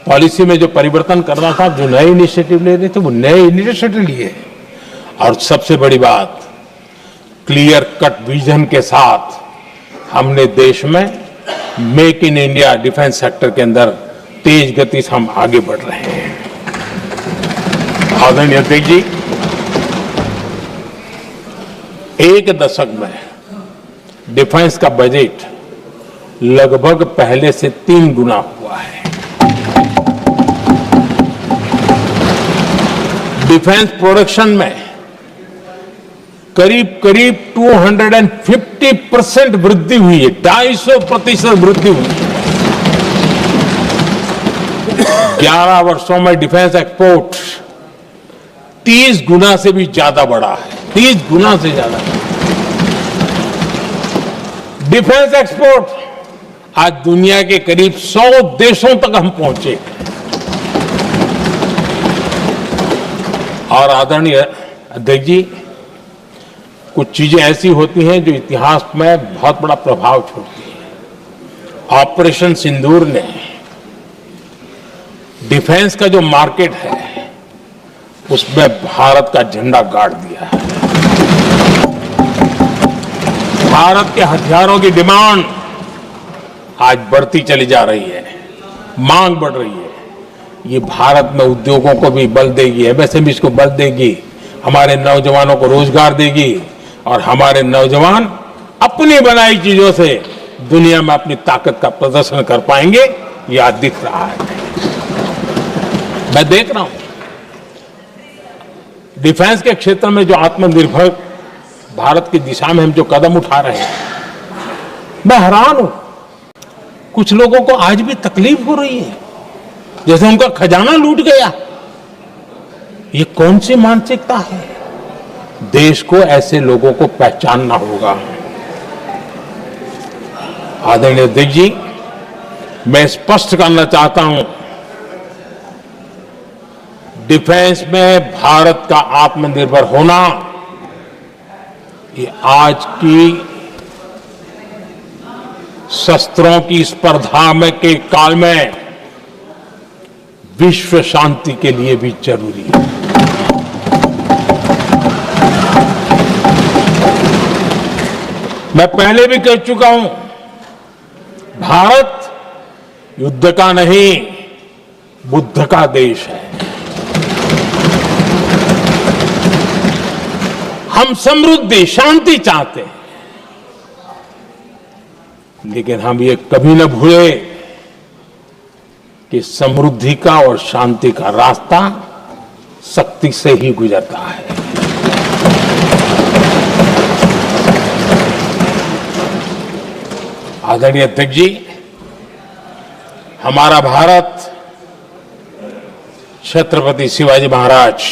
पॉलिसी में जो परिवर्तन करना था, जो नए इनिशिएटिव ले रहे थे, वो नए इनिशिएटिव लिए। और सबसे बड़ी बात, क्लियर कट विजन के साथ हमने देश में make in India defence sector के अंदर तेज गति से हम आगे बढ़ रहे हैं। आदरणीय अध्यक्ष जी, एक दशक में डिफेंस का बजट लगभग पहले से 3 गुना हुआ है। डिफेंस प्रोडक्शन में करीब करीब 250% वृद्धि हुई है, 250% वृद्धि हुई है। 11 वर्षों में डिफेंस एक्सपोर्ट 30 गुना से भी ज्यादा बढ़ा है, 30 गुना से ज्यादा। डिफेंस एक्सपोर्ट आज दुनिया के करीब 100 देशों तक हम पहुंचे। और आदरणीय अध्यक्ष जी, कुछ चीजें ऐसी होती हैं जो इतिहास में बहुत बड़ा प्रभाव छोड़ती हैं। ऑपरेशन सिंदूर ने डिफेंस का जो मार्केट है उसमें भारत का झंडा गाड़ दिया है। भारत के हथियारों की डिमांड आज बढ़ती चली जा रही है, मांग बढ़ रही है। ये भारत में उद्योगों को भी बल देगी, एमएसएमई को बल देगी, हमारे नौजवानों को रोजगार देगी और हमारे नौजवान अपनी बनाई चीजों से दुनिया में अपनी ताकत का प्रदर्शन कर पाएंगे। ये आज दिख रहा है, मैं देख रहा हूं। डिफेंस के क्षेत्र में जो आत्मनिर्भर भारत की दिशा में हम जो कदम उठा रहे हैं, मैं हैरान हूं। कुछ लोगों को आज भी तकलीफ हो रही है, जैसे उनका खजाना लूट गया। ये कौन सी मानसिकता है? देश को ऐसे लोगों को पहचानना होगा। आदरणीय अध्यक्ष जी, मैं स्पष्ट करना चाहता हूं, डिफेंस में भारत का आत्मनिर्भर होना ये आज की शस्त्रों की स्पर्धा में के काल में विश्व शांति के लिए भी जरूरी है। मैं पहले भी कह चुका हूं, भारत युद्ध का नहीं बुद्ध का देश है। हम समृद्धि शांति चाहते हैं, लेकिन हम ये कभी न भूले कि समृद्धि का और शांति का रास्ता शक्ति से ही गुजरता है। आदरणीय अध्यक्ष जी, हमारा भारत छत्रपति शिवाजी महाराज,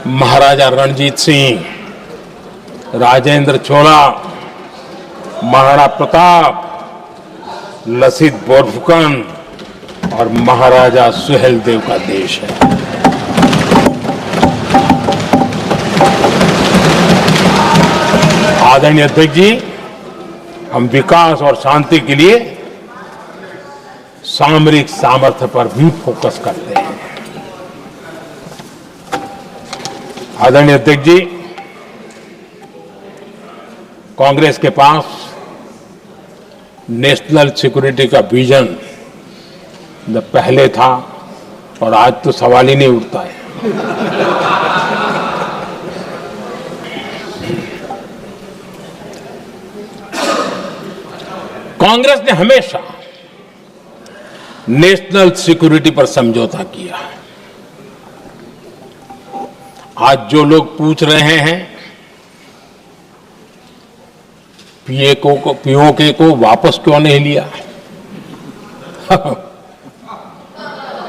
महाराजा रणजीत सिंह, राजेंद्र चोला, महाराणा प्रताप, लसित बोरफुकन और महाराजा सुहेलदेव का देश है। आदरणीय अध्यक्ष जी, हम विकास और शांति के लिए सामरिक सामर्थ्य पर भी फोकस करते हैं। आदरणीय अध्यक्ष जी, कांग्रेस के पास नेशनल सिक्योरिटी का विजन पहले था और आज तो सवाल ही नहीं उठता है। कांग्रेस ने हमेशा नेशनल सिक्योरिटी पर समझौता किया। आज जो लोग पूछ रहे हैं पीओके को वापस क्यों नहीं लिया,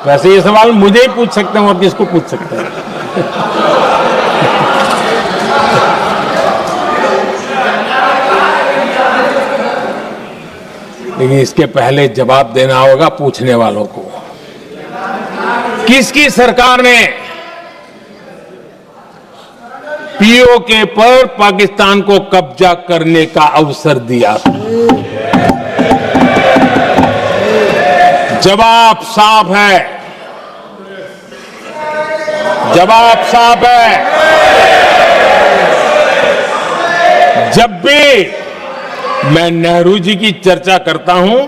वैसे ये सवाल मुझे ही पूछ सकते हैं और किसको पूछ सकते हैं। लेकिन इसके पहले जवाब देना होगा पूछने वालों को। किसकी सरकार ने पीओके पर पाकिस्तान को कब्जा करने का अवसर दिया? जवाब साफ है, जवाब साफ है। जब भी मैं नेहरू जी की चर्चा करता हूं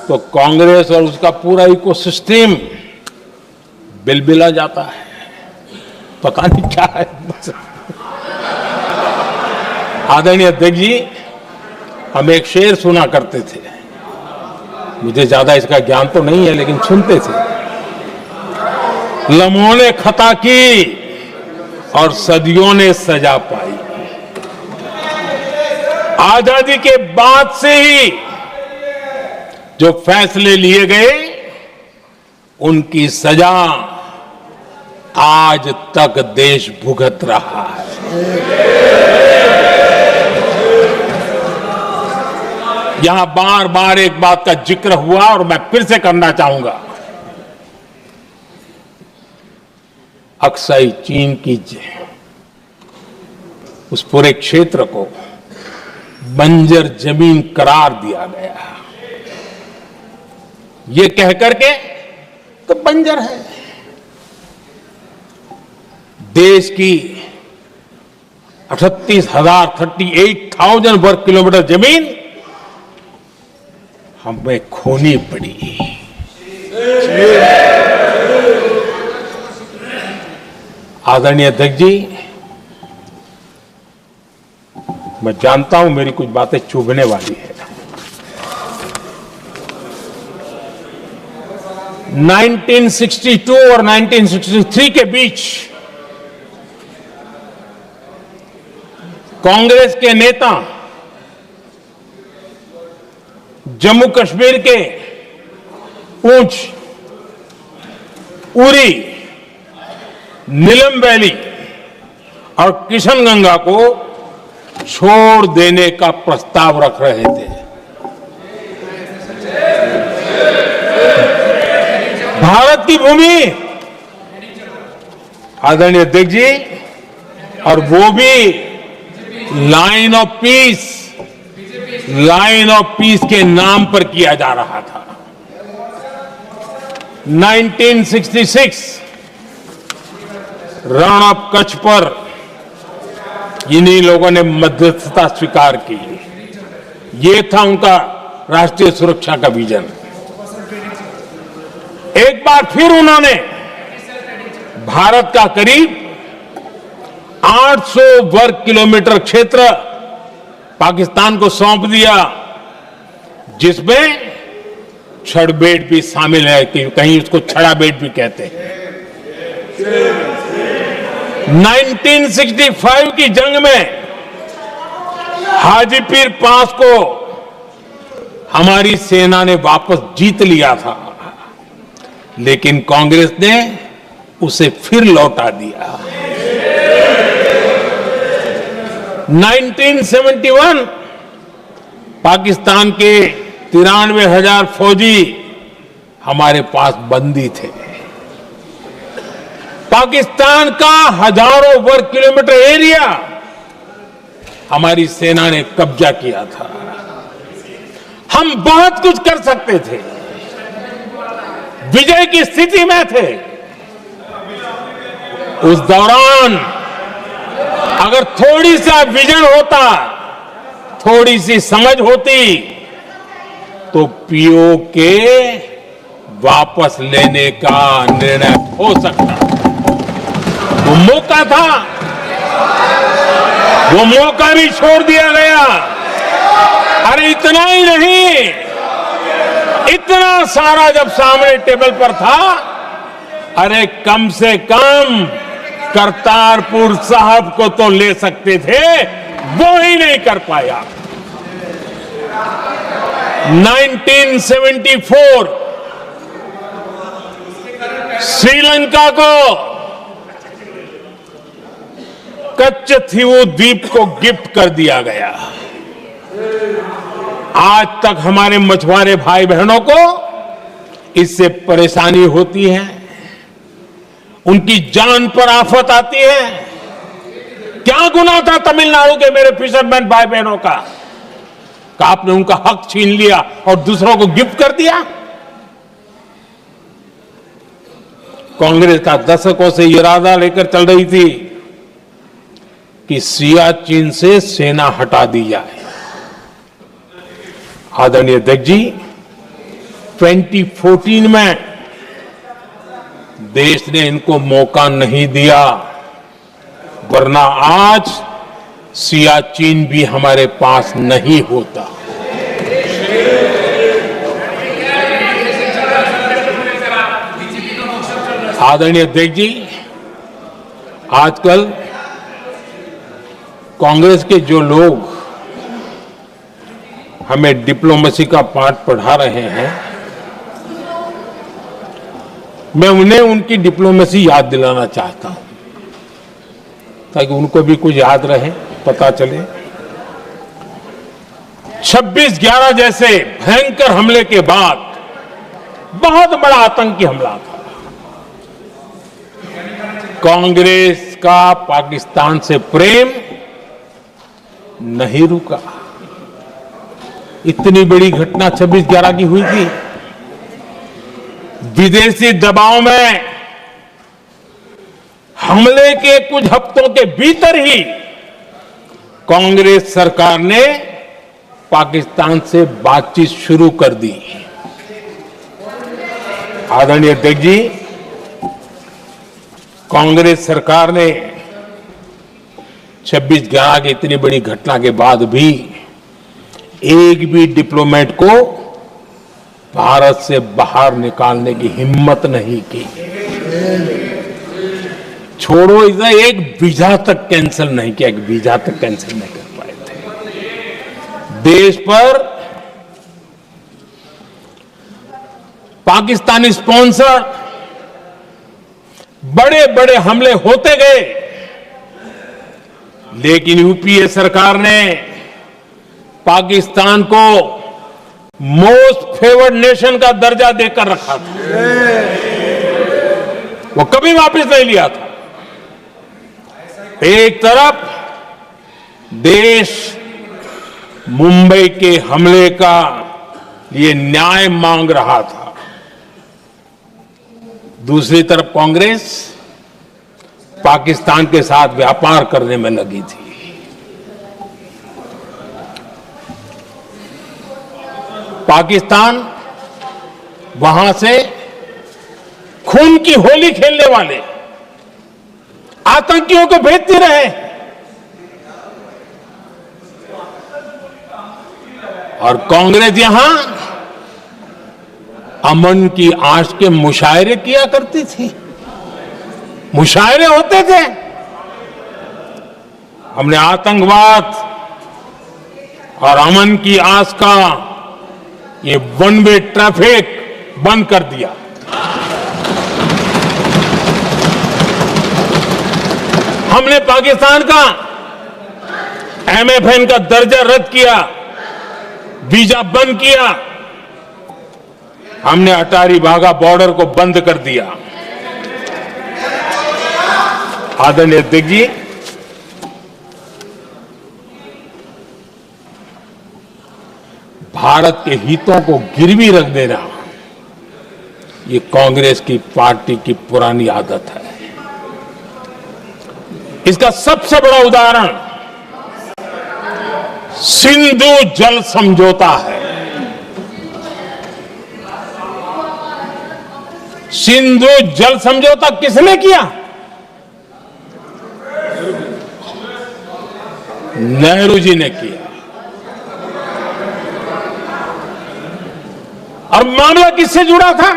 तो कांग्रेस और उसका पूरा इकोसिस्टम बिलबिला जाता है। पता नहीं क्या है। आदरणीय अध्यक्ष जी, हम एक शेर सुना करते थे, मुझे ज्यादा इसका ज्ञान तो नहीं है लेकिन सुनते थे। लम्हों ने खता की और सदियों ने सजा पाई। आजादी के बाद से ही जो फैसले लिए गए उनकी सजा आज तक देश भुगत रहा है। यहां बार बार एक बात का जिक्र हुआ और मैं फिर से करना चाहूंगा। अक्साई चीन की उस पूरे क्षेत्र को बंजर जमीन करार दिया गया, ये कहकर के तो बंजर है। देश की 38,000 वर्ग किलोमीटर जमीन हमें खोनी पड़ी। आदरणीय अध्यक्ष जी, मैं जानता हूं मेरी कुछ बातें चुभने वाली है। 1962 और 1963 के बीच कांग्रेस के नेता जम्मू कश्मीर के पूंछ, उरी, नीलम वैली और किशनगंगा को छोड़ देने का प्रस्ताव रख रहे थे। भारत की भूमि, आदरणीय अध्यक्ष जी, और वो भी लाइन ऑफ पीस के नाम पर किया जा रहा था। 1966 रण ऑफ कच्छ पर इन्हीं लोगों ने मध्यस्थता स्वीकार की। ये था उनका राष्ट्रीय सुरक्षा का विजन। एक बार फिर उन्होंने भारत का करीब 800 वर्ग किलोमीटर क्षेत्र पाकिस्तान को सौंप दिया, जिसमें छड़बेट भी शामिल है, कि कहीं उसको छड़ा बेट भी कहते हैं। 1965 की जंग में हाजीपीर पास को हमारी सेना ने वापस जीत लिया था, लेकिन कांग्रेस ने उसे फिर लौटा दिया। 1971 पाकिस्तान के 93,000 फौजी हमारे पास बंदी थे। पाकिस्तान का हजारों वर्ग किलोमीटर एरिया हमारी सेना ने कब्जा किया था। हम बहुत कुछ कर सकते थे, विजय की स्थिति में थे। उस दौरान अगर थोड़ी सा विजन होता, थोड़ी सी समझ होती, तो पीओके वापस लेने का निर्णय हो सकता। वो मौका था, वो मौका भी छोड़ दिया गया। अरे इतना ही नहीं, इतना सारा जब सामने टेबल पर था, अरे कम से कम करतारपुर साहब को तो ले सकते थे, वो ही नहीं कर पाया। 1974 श्रीलंका को कच्चथीवू द्वीप को गिफ्ट कर दिया गया। आज तक हमारे मछुआरे भाई बहनों को इससे परेशानी होती है, उनकी जान पर आफत आती है। क्या गुनाह था तमिलनाडु के मेरे फिशरमैन भाई बहनों का, कि आपने उनका हक छीन लिया और दूसरों को गिफ्ट कर दिया? कांग्रेस का दशकों से इरादा लेकर चल रही थी कि सियाचिन से सेना हटा दी जाए। आदरणीय अध्यक्ष जी, 2014 में देश ने इनको मौका नहीं दिया, वरना आज सियाचिन भी हमारे पास नहीं होता। आदरणीय अध्यक्ष जी, आजकल कांग्रेस के जो लोग हमें डिप्लोमेसी का पाठ पढ़ा रहे हैं, मैं उन्हें उनकी डिप्लोमेसी याद दिलाना चाहता हूं, ताकि उनको भी कुछ याद रहे, पता चले। 26/11 जैसे भयंकर हमले के बाद बहुत बड़ा आतंकी हमला था। कांग्रेस का पाकिस्तान से प्रेम नहीं रुका। इतनी बड़ी घटना 26/11 की हुई थी। विदेशी दबाव में हमले के कुछ हफ्तों के भीतर ही कांग्रेस सरकार ने पाकिस्तान से बातचीत शुरू कर दी। आदरणीय अध्यक्ष जी, कांग्रेस सरकार ने 26/11 की इतनी बड़ी घटना के बाद भी एक भी डिप्लोमेट को भारत से बाहर निकालने की हिम्मत नहीं की। छोड़ो, इधर एक वीजा तक कैंसिल नहीं किया, एक वीजा तक कैंसिल नहीं कर पाए थे। देश पर पाकिस्तानी स्पॉन्सर बड़े बड़े हमले होते गए, लेकिन यूपीए सरकार ने पाकिस्तान को मोस्ट फेवर्ड नेशन का दर्जा देकर रखा था। वो कभी वापस नहीं लिया था। एक तरफ देश मुंबई के हमले का ये न्याय मांग रहा था, दूसरी तरफ कांग्रेस पाकिस्तान के साथ व्यापार करने में लगी थी। पाकिस्तान वहां से खून की होली खेलने वाले आतंकियों को भेजते रहे, और कांग्रेस यहां अमन की आश के मुशायरे किया करती थी। मुशायरे होते थे। हमने आतंकवाद और अमन की आस का ये वन वे ट्रैफिक बंद कर दिया। हमने पाकिस्तान का MFN का दर्जा रद्द किया, वीजा बंद किया। हमने अटारी वाघा बॉर्डर को बंद कर दिया। आदरणीय अध्यक्ष जी, भारत के हितों को गिरवी रख देना ये कांग्रेस की पार्टी की पुरानी आदत है। इसका सबसे बड़ा उदाहरण सिंधु जल समझौता है। सिंधु जल समझौता किसने किया? नेहरू जी ने किया। और मामला किससे जुड़ा था?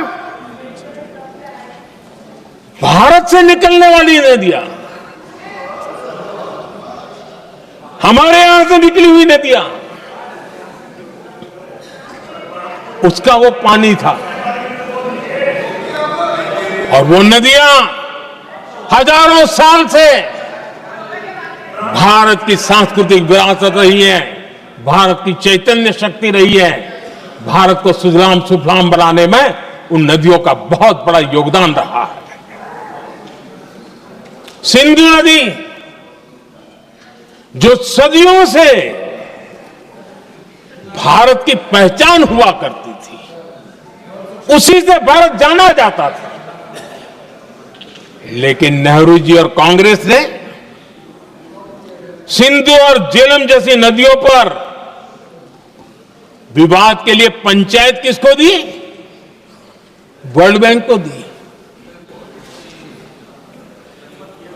भारत से निकलने वाली नदियां, हमारे यहां से निकली हुई नदियां, उसका वो पानी था। और वो नदियां हजारों साल से भारत की सांस्कृतिक विरासत रही है, भारत की चैतन्य शक्ति रही है। भारत को सुजलाम सुफलाम बनाने में उन नदियों का बहुत बड़ा योगदान रहा है। सिंधु नदी जो सदियों से भारत की पहचान हुआ करती थी, उसी से भारत जाना जाता था। लेकिन नेहरू जी और कांग्रेस ने सिंधु और झेलम जैसी नदियों पर विवाद के लिए पंचायत किसको दी? वर्ल्ड बैंक को दी।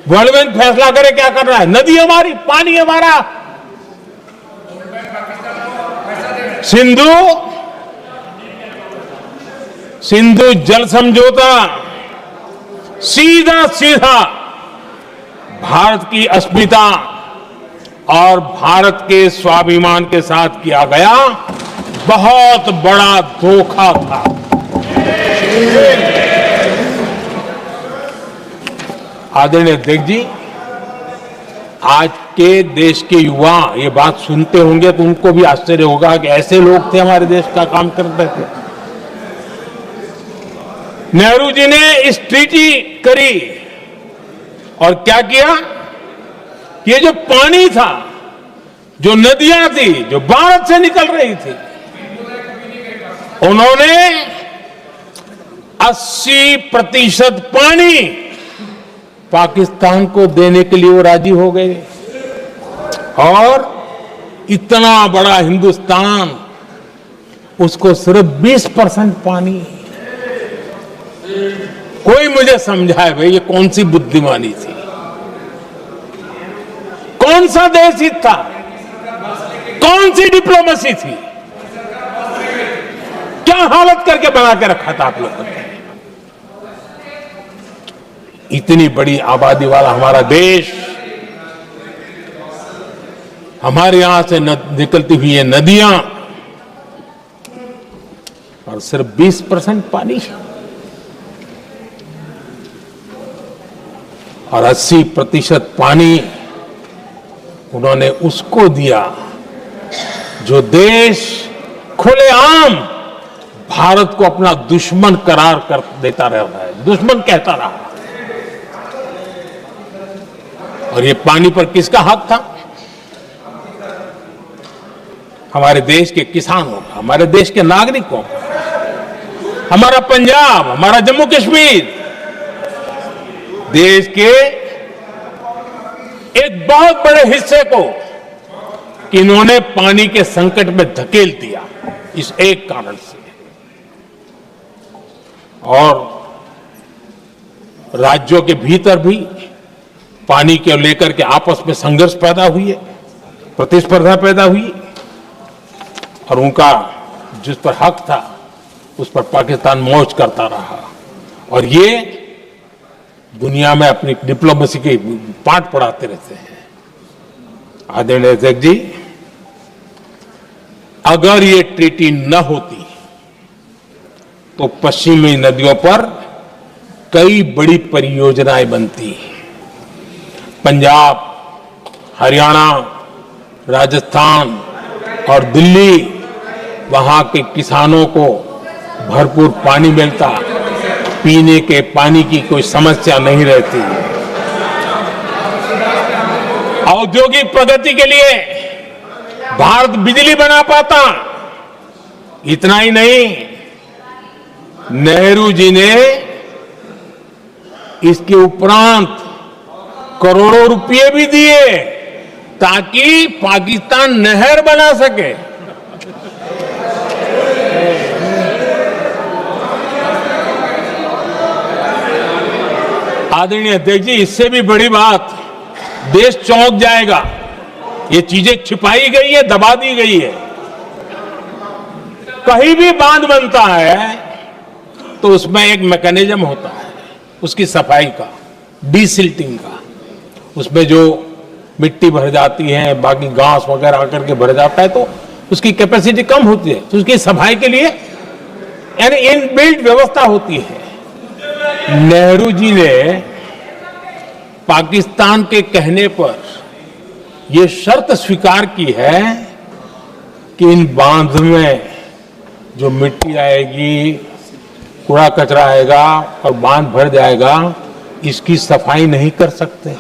वर्ल्ड बैंक फैसला करे क्या करना है, नदी हमारी, पानी हमारा। सिंधु जल समझौता सीधा सीधा भारत की अस्मिता और भारत के स्वाभिमान के साथ किया गया बहुत बड़ा धोखा था। आदरणीय अध्यक्ष जी, आज के देश के युवा ये बात सुनते होंगे तो उनको भी आश्चर्य होगा कि ऐसे लोग थे हमारे देश का काम करते थे। नेहरू जी ने इस ट्रीटी करी और क्या किया, ये जो पानी था, जो नदियां थी, जो भारत से निकल रही थी, उन्होंने 80% पानी पाकिस्तान को देने के लिए वो राजी हो गए। और इतना बड़ा हिंदुस्तान, उसको सिर्फ 20% पानी। कोई मुझे समझाए भाई ये कौन सी बुद्धिमानी थी, कौन सा देश हित था, कौन सी डिप्लोमेसी थी, क्या हालत करके बना के रखा था आप लोगों ने। इतनी बड़ी आबादी वाला हमारा देश, हमारे यहां से निकलती हुई ये नदियां, और सिर्फ 20% पानी, और 80% पानी उन्होंने उसको दिया जो देश खुलेआम भारत को अपना दुश्मन करार कर देता रहा है, दुश्मन कहता रहा। और ये पानी पर किसका हक था? हमारे देश के किसानों का, हमारे देश के नागरिकों का, हमारा पंजाब, हमारा जम्मू कश्मीर, देश के एक बहुत बड़े हिस्से को इन्होंने पानी के संकट में धकेल दिया, इस एक कारण से। और राज्यों के भीतर भी पानी को लेकर के आपस में संघर्ष पैदा हुई है, प्रतिस्पर्धा पैदा हुई, और उनका जिस पर हक था उस पर पाकिस्तान मौज करता रहा। और ये दुनिया में अपनी डिप्लोमेसी के पाठ पढ़ाते रहते हैं। आदरणीय अध्यक्ष जी, अगर ये ट्रीटी न होती तो पश्चिमी नदियों पर कई बड़ी परियोजनाएं बनती। पंजाब, हरियाणा, राजस्थान और दिल्ली, वहां के किसानों को भरपूर पानी मिलता, पीने के पानी की कोई समस्या नहीं रहती। औद्योगिक प्रगति के लिए भारत बिजली बना पाता। इतना ही नहीं, नेहरू जी ने इसके उपरांत करोड़ों रुपए भी दिए ताकि पाकिस्तान नहर बना सके। आदरणीय अध्यक्ष जी, इससे भी बड़ी बात, देश चौंक जाएगा। ये चीजें छिपाई गई है, दबा दी गई है। कहीं भी बांध बनता है तो उसमें एक मैकेनिज्म होता है उसकी सफाई का, डीसिल्टिंग का। उसमें जो मिट्टी भर जाती है, बाकी घास वगैरह आकर के भर जाता है, तो उसकी कैपेसिटी कम होती है, तो उसकी सफाई के लिए यानी इनबिल्ट व्यवस्था होती है। नेहरू जी ने पाकिस्तान के कहने पर यह शर्त स्वीकार की है कि इन बांध में जो मिट्टी आएगी, कूड़ा कचरा आएगा और बांध भर जाएगा, इसकी सफाई नहीं कर सकते,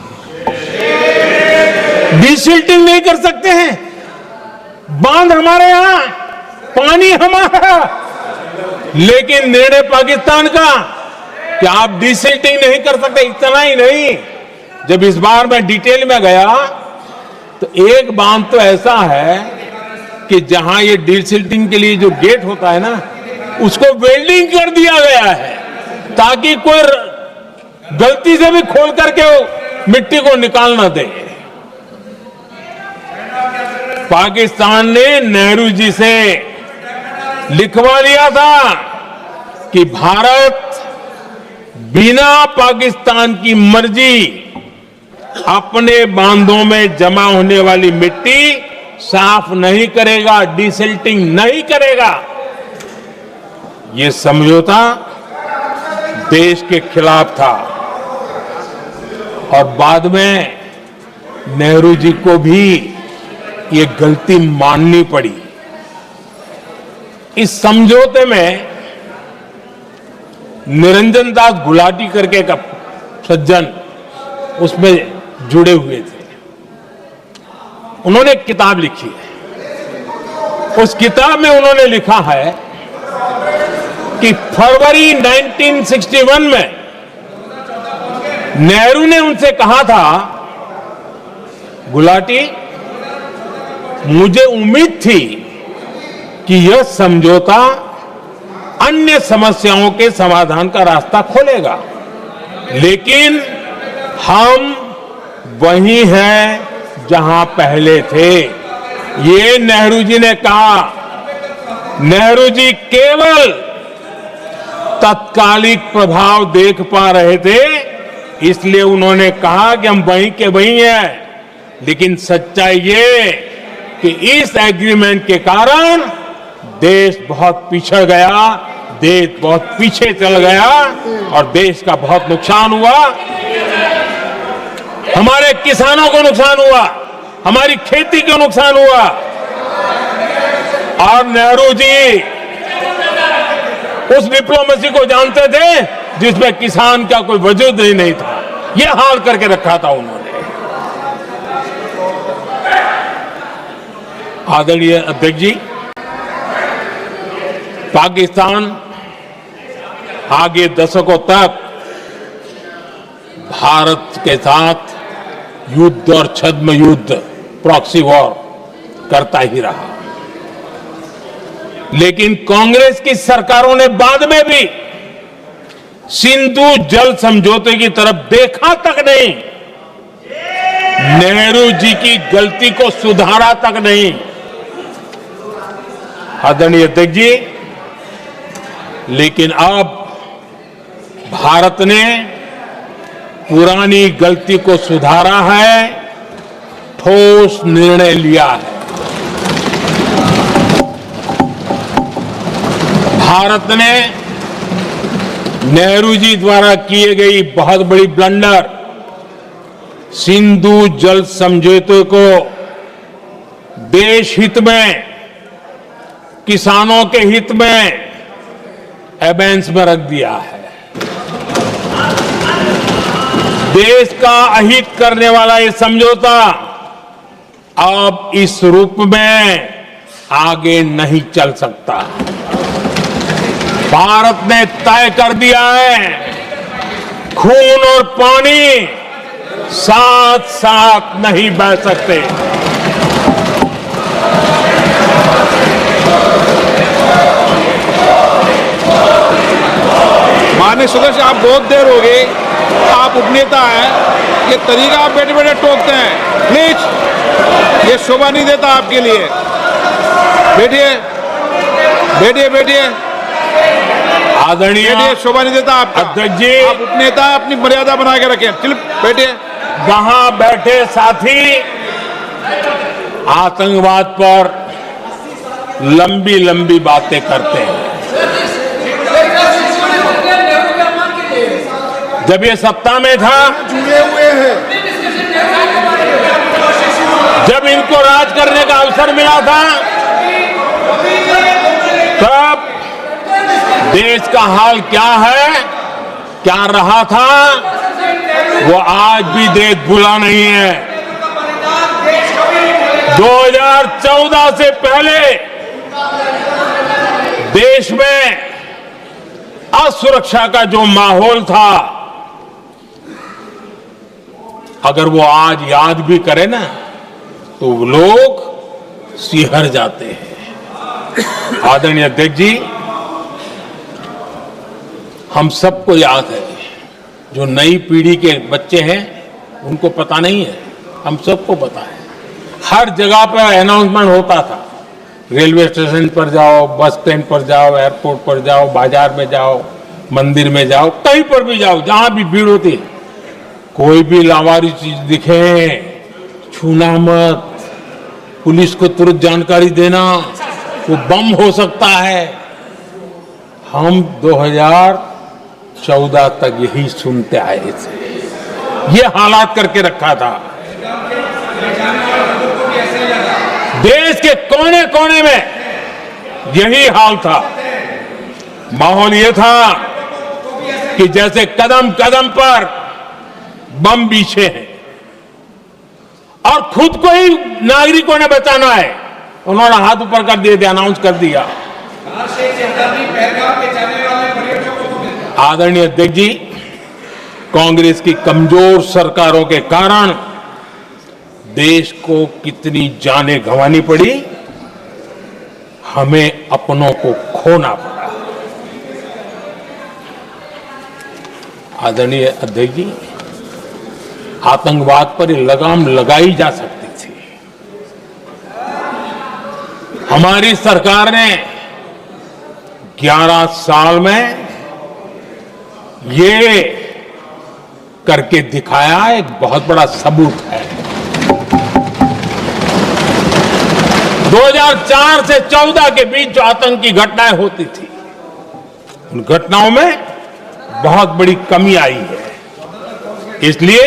डीसिल्टिंग नहीं कर सकते हैं। बांध हमारे यहां, पानी हमारा, लेकिन निर्णय पाकिस्तान का कि आप डीसिल्टिंग नहीं कर सकते। इतना ही नहीं, जब इस बार मैं डिटेल में गया तो एक बांध तो ऐसा है कि जहां ये डीसिल्टिंग के लिए जो गेट होता है ना, उसको वेल्डिंग कर दिया गया है। ताकि कोई गलती से भी खोल करके वो मिट्टी को निकाल ना दे। पाकिस्तान ने नेहरू जी से लिखवा लिया था कि भारत बिना पाकिस्तान की मर्जी अपने बांधों में जमा होने वाली मिट्टी साफ नहीं करेगा, डिसिल्टिंग नहीं करेगा। ये समझौता देश के खिलाफ था और बाद में नेहरू जी को भी ये गलती माननी पड़ी। इस समझौते में निरंजन दास गुलाटी करके का सज्जन उसमें जुड़े हुए थे। उन्होंने एक किताब लिखी है। उस किताब में उन्होंने लिखा है कि फरवरी 1961 में नेहरू ने उनसे कहा था, गुलाटी, मुझे उम्मीद थी कि यह समझौता अन्य समस्याओं के समाधान का रास्ता खोलेगा, लेकिन हम वहीं हैं जहां पहले थे। ये नेहरू जी ने कहा। नेहरू जी केवल तत्कालिक प्रभाव देख पा रहे थे, इसलिए उन्होंने कहा कि हम वहीं के वहीं हैं, लेकिन सच्चाई ये कि इस एग्रीमेंट के कारण देश बहुत पिछड़ गया, देश बहुत पीछे चल गया और देश का बहुत नुकसान हुआ। हमारे किसानों को नुकसान हुआ, हमारी खेती को नुकसान हुआ। और नेहरू जी उस डिप्लोमेसी को जानते थे जिसमें किसान का कोई वजूद ही नहीं था। यह हाल करके रखा था उन्होंने। आदरणीय अध्यक्ष जी, पाकिस्तान आगे दशकों तक भारत के साथ युद्ध और छद्म युद्ध, प्रॉक्सी वॉर करता ही रहा, लेकिन कांग्रेस की सरकारों ने बाद में भी सिंधु जल समझौते की तरफ देखा तक नहीं, नेहरू जी की गलती को सुधारा तक नहीं। आदरणीय अध्यक्ष जी, लेकिन अब भारत ने पुरानी गलती को सुधारा है, ठोस निर्णय लिया है। भारत ने नेहरू जी द्वारा किए गई बहुत बड़ी ब्लंडर, सिंधु जल समझौते को देश हित में, किसानों के हित में एबेंस में रख दिया है। देश का अहित करने वाला ये समझौता अब इस रूप में आगे नहीं चल सकता। भारत ने तय कर दिया है, खून और पानी साथ साथ नहीं बह सकते। माननीय सदस्य, आप बहुत देर हो गई, आप उपनेता हैं, ये तरीका आप बैठे बैठे टोकते हैं, प्लीज, ये शोभा नहीं देता आपके लिए। बैठिए बैठिए बैठिए, आदरणीय, बैठिए, शोभा नहीं देता आपका। अध्यक्ष जी, आप उपनेता, अपनी मर्यादा बना के रखें। चल बैठिए। वहां बैठे साथी आतंकवाद पर लंबी लंबी बातें करते हैं। जब ये सत्ता में था, जुड़े हुए हैं, जब इनको राज करने का अवसर मिला था, तब देश का हाल क्या है, क्या रहा था, वो आज भी देश भूला नहीं है। 2014 से पहले देश में असुरक्षा का जो माहौल था, अगर वो आज याद भी करे ना, तो लोग सिहर जाते हैं। आदरणीय अध्यक्ष जी, हम सबको याद है, जो नई पीढ़ी के बच्चे हैं उनको पता नहीं है, हम सबको पता है। हर जगह पर अनाउंसमेंट होता था, रेलवे स्टेशन पर जाओ, बस स्टैंड पर जाओ, एयरपोर्ट पर जाओ, बाजार में जाओ, मंदिर में जाओ, कहीं पर भी जाओ, जहां भी भीड़ होती है, कोई भी लावारिस चीज दिखे छूना मत, पुलिस को तुरंत जानकारी देना, वो बम हो सकता है। हम 2014 तक यही सुनते आए थे, ये हालात करके रखा था। देश के कोने कोने में यही हाल था। माहौल ये था कि जैसे कदम कदम पर बम बिछे हैं और खुद को ही नागरिकों ने बचाना है, उन्होंने हाथ ऊपर कर दिए थे, अनाउंस कर दिया। आदरणीय अध्यक्ष जी, कांग्रेस की कमजोर सरकारों के कारण देश को कितनी जानें गंवानी पड़ी, हमें अपनों को खोना पड़ा। आदरणीय अध्यक्ष जी, आतंकवाद पर लगाम लगाई जा सकती थी। हमारी सरकार ने 11 साल में ये करके दिखाया, एक बहुत बड़ा सबूत है। 2004 से 14 के बीच जो आतंकी घटनाएं होती थी, उन घटनाओं में बहुत बड़ी कमी आई है। इसलिए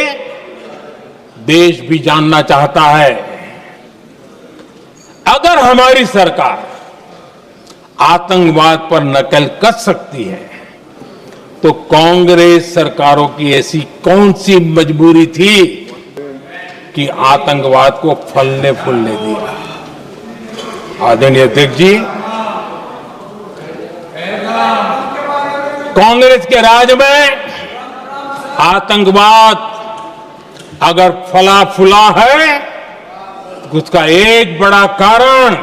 देश भी जानना चाहता है, अगर हमारी सरकार आतंकवाद पर नकेल कस सकती है, तो कांग्रेस सरकारों की ऐसी कौन सी मजबूरी थी कि आतंकवाद को फलने फूलने दिया। आदरणीय अध्यक्ष जी, कांग्रेस के राज में आतंकवाद अगर फला फूला है, तो उसका एक बड़ा कारण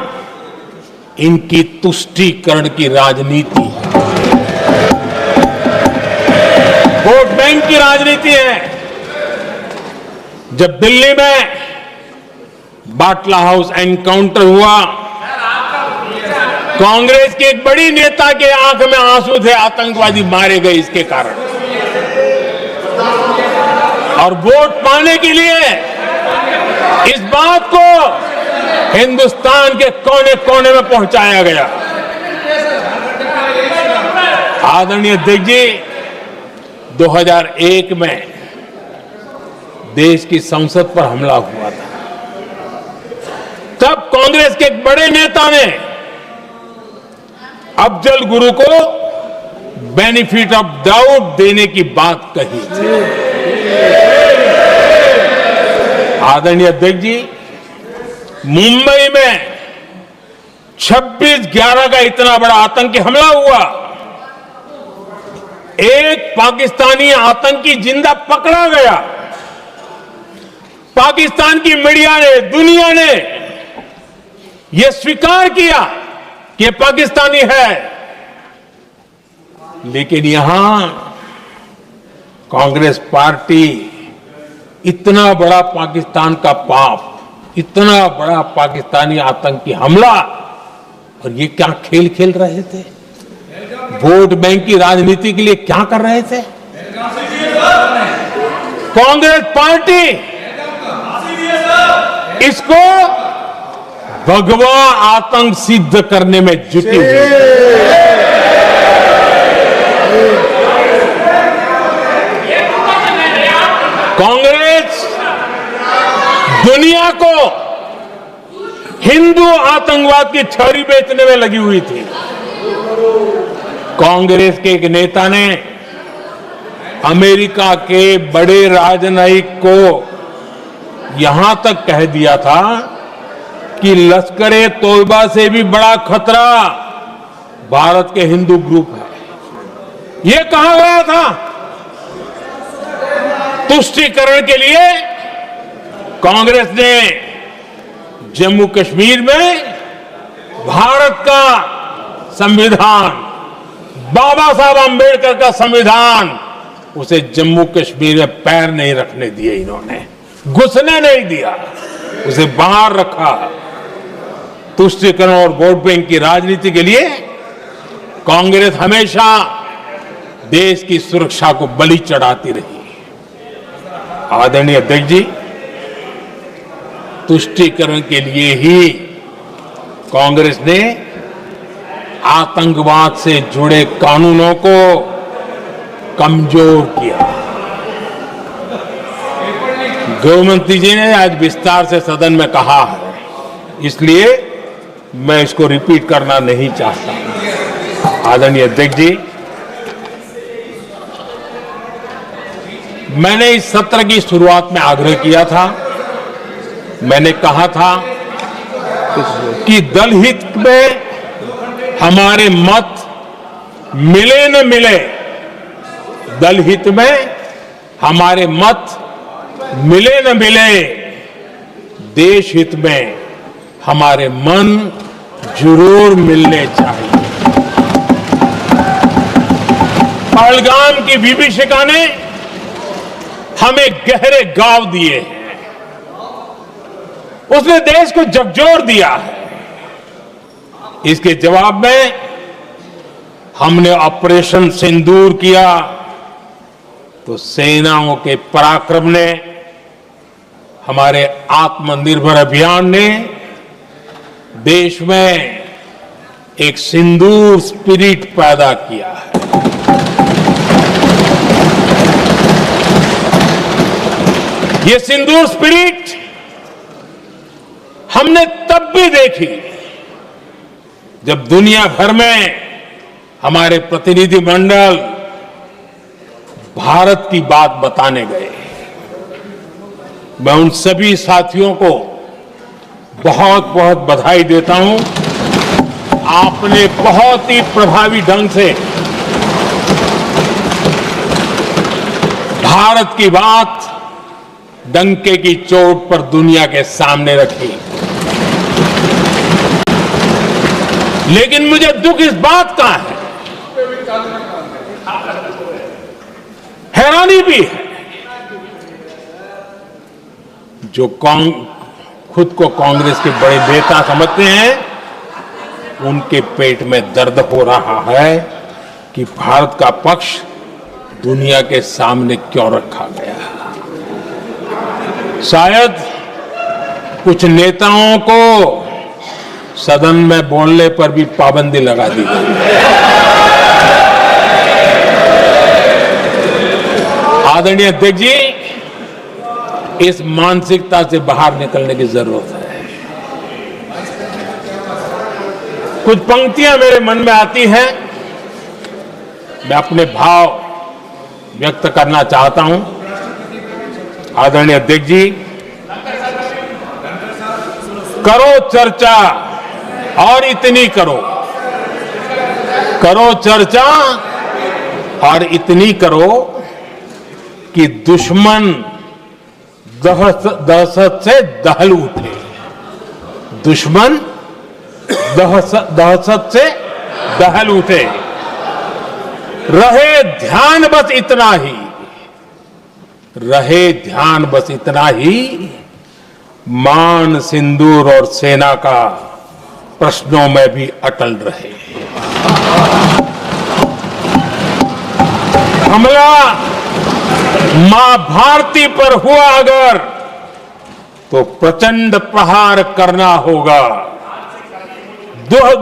इनकी तुष्टीकरण की राजनीति है, वोट बैंक की राजनीति है। जब दिल्ली में बाटला हाउस एनकाउंटर हुआ, कांग्रेस के एक बड़ी नेता के आंख में आंसू थे, आतंकवादी मारे गए इसके कारण। और वोट पाने के लिए इस बात को हिंदुस्तान के कोने कोने में पहुंचाया गया। आदरणीय अध्यक्ष जी, 2001 में देश की संसद पर हमला हुआ था। तब कांग्रेस के एक बड़े नेता ने अफजल गुरु को बेनिफिट ऑफ डाउट देने की बात कही थी। आदरणीय अध्यक्ष जी, मुंबई में 26/11 का इतना बड़ा आतंकी हमला हुआ, एक पाकिस्तानी आतंकी जिंदा पकड़ा गया। पाकिस्तान की मीडिया ने, दुनिया ने यह स्वीकार किया कि यह पाकिस्तानी है, लेकिन यहां कांग्रेस पार्टी इतना बड़ा पाकिस्तान का पाप, इतना बड़ा पाकिस्तानी आतंकी हमला, और ये क्या खेल खेल रहे थे? वोट बैंक की राजनीति के लिए क्या कर रहे थे? कांग्रेस पार्टी इसको भगवा आतंक सिद्ध करने में जुटी हुई है। कांग्रेस दुनिया को हिंदू आतंकवाद की थ्योरी बेचने में लगी हुई थी। कांग्रेस के एक नेता ने अमेरिका के बड़े राजनयिक को यहां तक कह दिया था कि लश्कर-ए तोयबा से भी बड़ा खतरा भारत के हिंदू ग्रुप है। यह कहा गया था। तुष्टीकरण के लिए कांग्रेस ने जम्मू कश्मीर में भारत का संविधान बाबा साहब आंबेडकर का संविधान, उसे जम्मू कश्मीर में पैर नहीं रखने दिए इन्होंने, घुसने नहीं दिया, उसे बाहर रखा। तुष्टीकरण और वोट बैंक की राजनीति के लिए कांग्रेस हमेशा देश की सुरक्षा को बलि चढ़ाती रही। आदरणीय अध्यक्ष जी, तुष्टीकरण के लिए ही कांग्रेस ने आतंकवाद से जुड़े कानूनों को कमजोर किया। गृहमंत्री जी ने आज विस्तार से सदन में कहा है, इसलिए मैं इसको रिपीट करना नहीं चाहता। आदरणीय अध्यक्ष जी, मैंने इस सत्र की शुरुआत में आग्रह किया था, मैंने कहा था कि दल हित में हमारे मत मिले न मिले, दल हित में हमारे मत मिले न मिले, देश हित में हमारे मन जरूर मिलने चाहिए। पहलगाम की विभीषिका ने हमें गहरे घाव दिए हैं, उसने देश को झकझोर दिया है। इसके जवाब में हमने ऑपरेशन सिंदूर किया तो सेनाओं के पराक्रम ने, हमारे आत्मनिर्भर अभियान ने देश में एक सिंदूर स्पिरिट पैदा किया है। ये सिंदूर स्पिरिट हमने तब भी देखी जब दुनिया भर में हमारे प्रतिनिधि मंडल भारत की बात बताने गए। मैं उन सभी साथियों को बहुत बहुत बधाई देता हूं। आपने बहुत ही प्रभावी ढंग से भारत की बात डंके की चोट पर दुनिया के सामने रखी। लेकिन मुझे दुख इस बात का है, हैरानी भी है, जो खुद को कांग्रेस के बड़े नेता समझते हैं, उनके पेट में दर्द हो रहा है कि भारत का पक्ष दुनिया के सामने क्यों रखा गया। शायद कुछ नेताओं को सदन में बोलने पर भी पाबंदी लगा दी गई। आदरणीय अध्यक्ष जी, इस मानसिकता से बाहर निकलने की जरूरत है। कुछ पंक्तियां मेरे मन में आती हैं, मैं अपने भाव व्यक्त करना चाहता हूं। आदरणीय अध्यक्ष जी, करो चर्चा और इतनी करो, करो चर्चा और इतनी करो कि दुश्मन दहशत से दहल उठे, दुश्मन दहशत से दहल उठे। रहे ध्यान बस इतना ही, रहे ध्यान बस इतना ही, मान सिंदूर और सेना का प्रश्नों में भी अटल रहे। हमला मां भारती पर हुआ अगर, तो प्रचंड प्रहार करना होगा।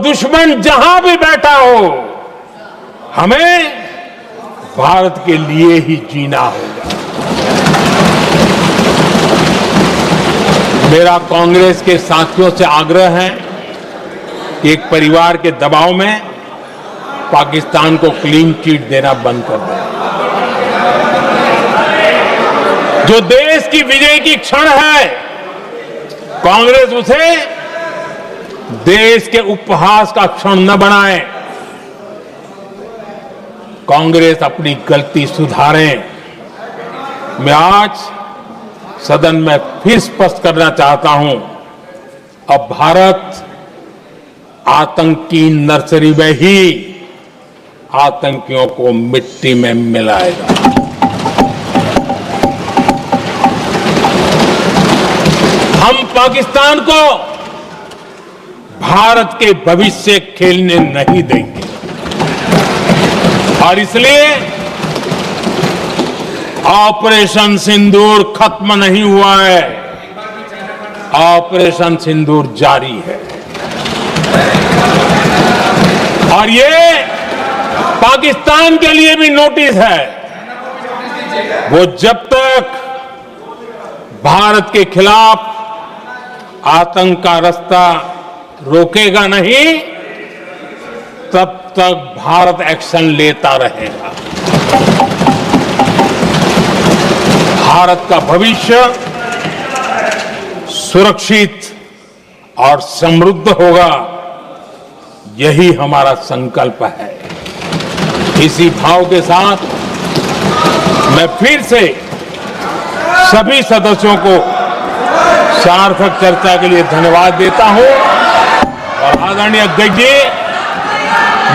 दुश्मन जहां भी बैठा हो, हमें भारत के लिए ही जीना होगा। मेरा कांग्रेस के साथियों से आग्रह है कि एक परिवार के दबाव में पाकिस्तान को क्लीन चिट देना बंद कर दें। जो देश की विजय की क्षण है, कांग्रेस उसे देश के उपहास का क्षण न बनाए। कांग्रेस अपनी गलती सुधारें। मैं आज सदन में फिर स्पष्ट करना चाहता हूं, अब भारत आतंक की नर्सरी में ही आतंकियों को मिट्टी में मिलाएगा। हम पाकिस्तान को भारत के भविष्य खेलने नहीं देंगे और इसलिए ऑपरेशन सिंदूर खत्म नहीं हुआ है, ऑपरेशन सिंदूर जारी है। और ये पाकिस्तान के लिए भी नोटिस है, वो जब तक भारत के खिलाफ आतंक का रास्ता रोकेगा नहीं, तब तक भारत एक्शन लेता रहेगा। भारत का भविष्य सुरक्षित और समृद्ध होगा, यही हमारा संकल्प है। इसी भाव के साथ मैं फिर से सभी सदस्यों को सार्थक चर्चा के लिए धन्यवाद देता हूं और आदरणीय अध्यक्ष जी,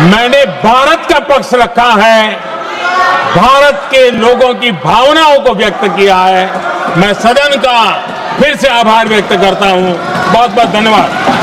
मैंने भारत का पक्ष रखा है, भारत के लोगों की भावनाओं को व्यक्त किया है। मैं सदन का फिर से आभार व्यक्त करता हूं। बहुत बहुत धन्यवाद।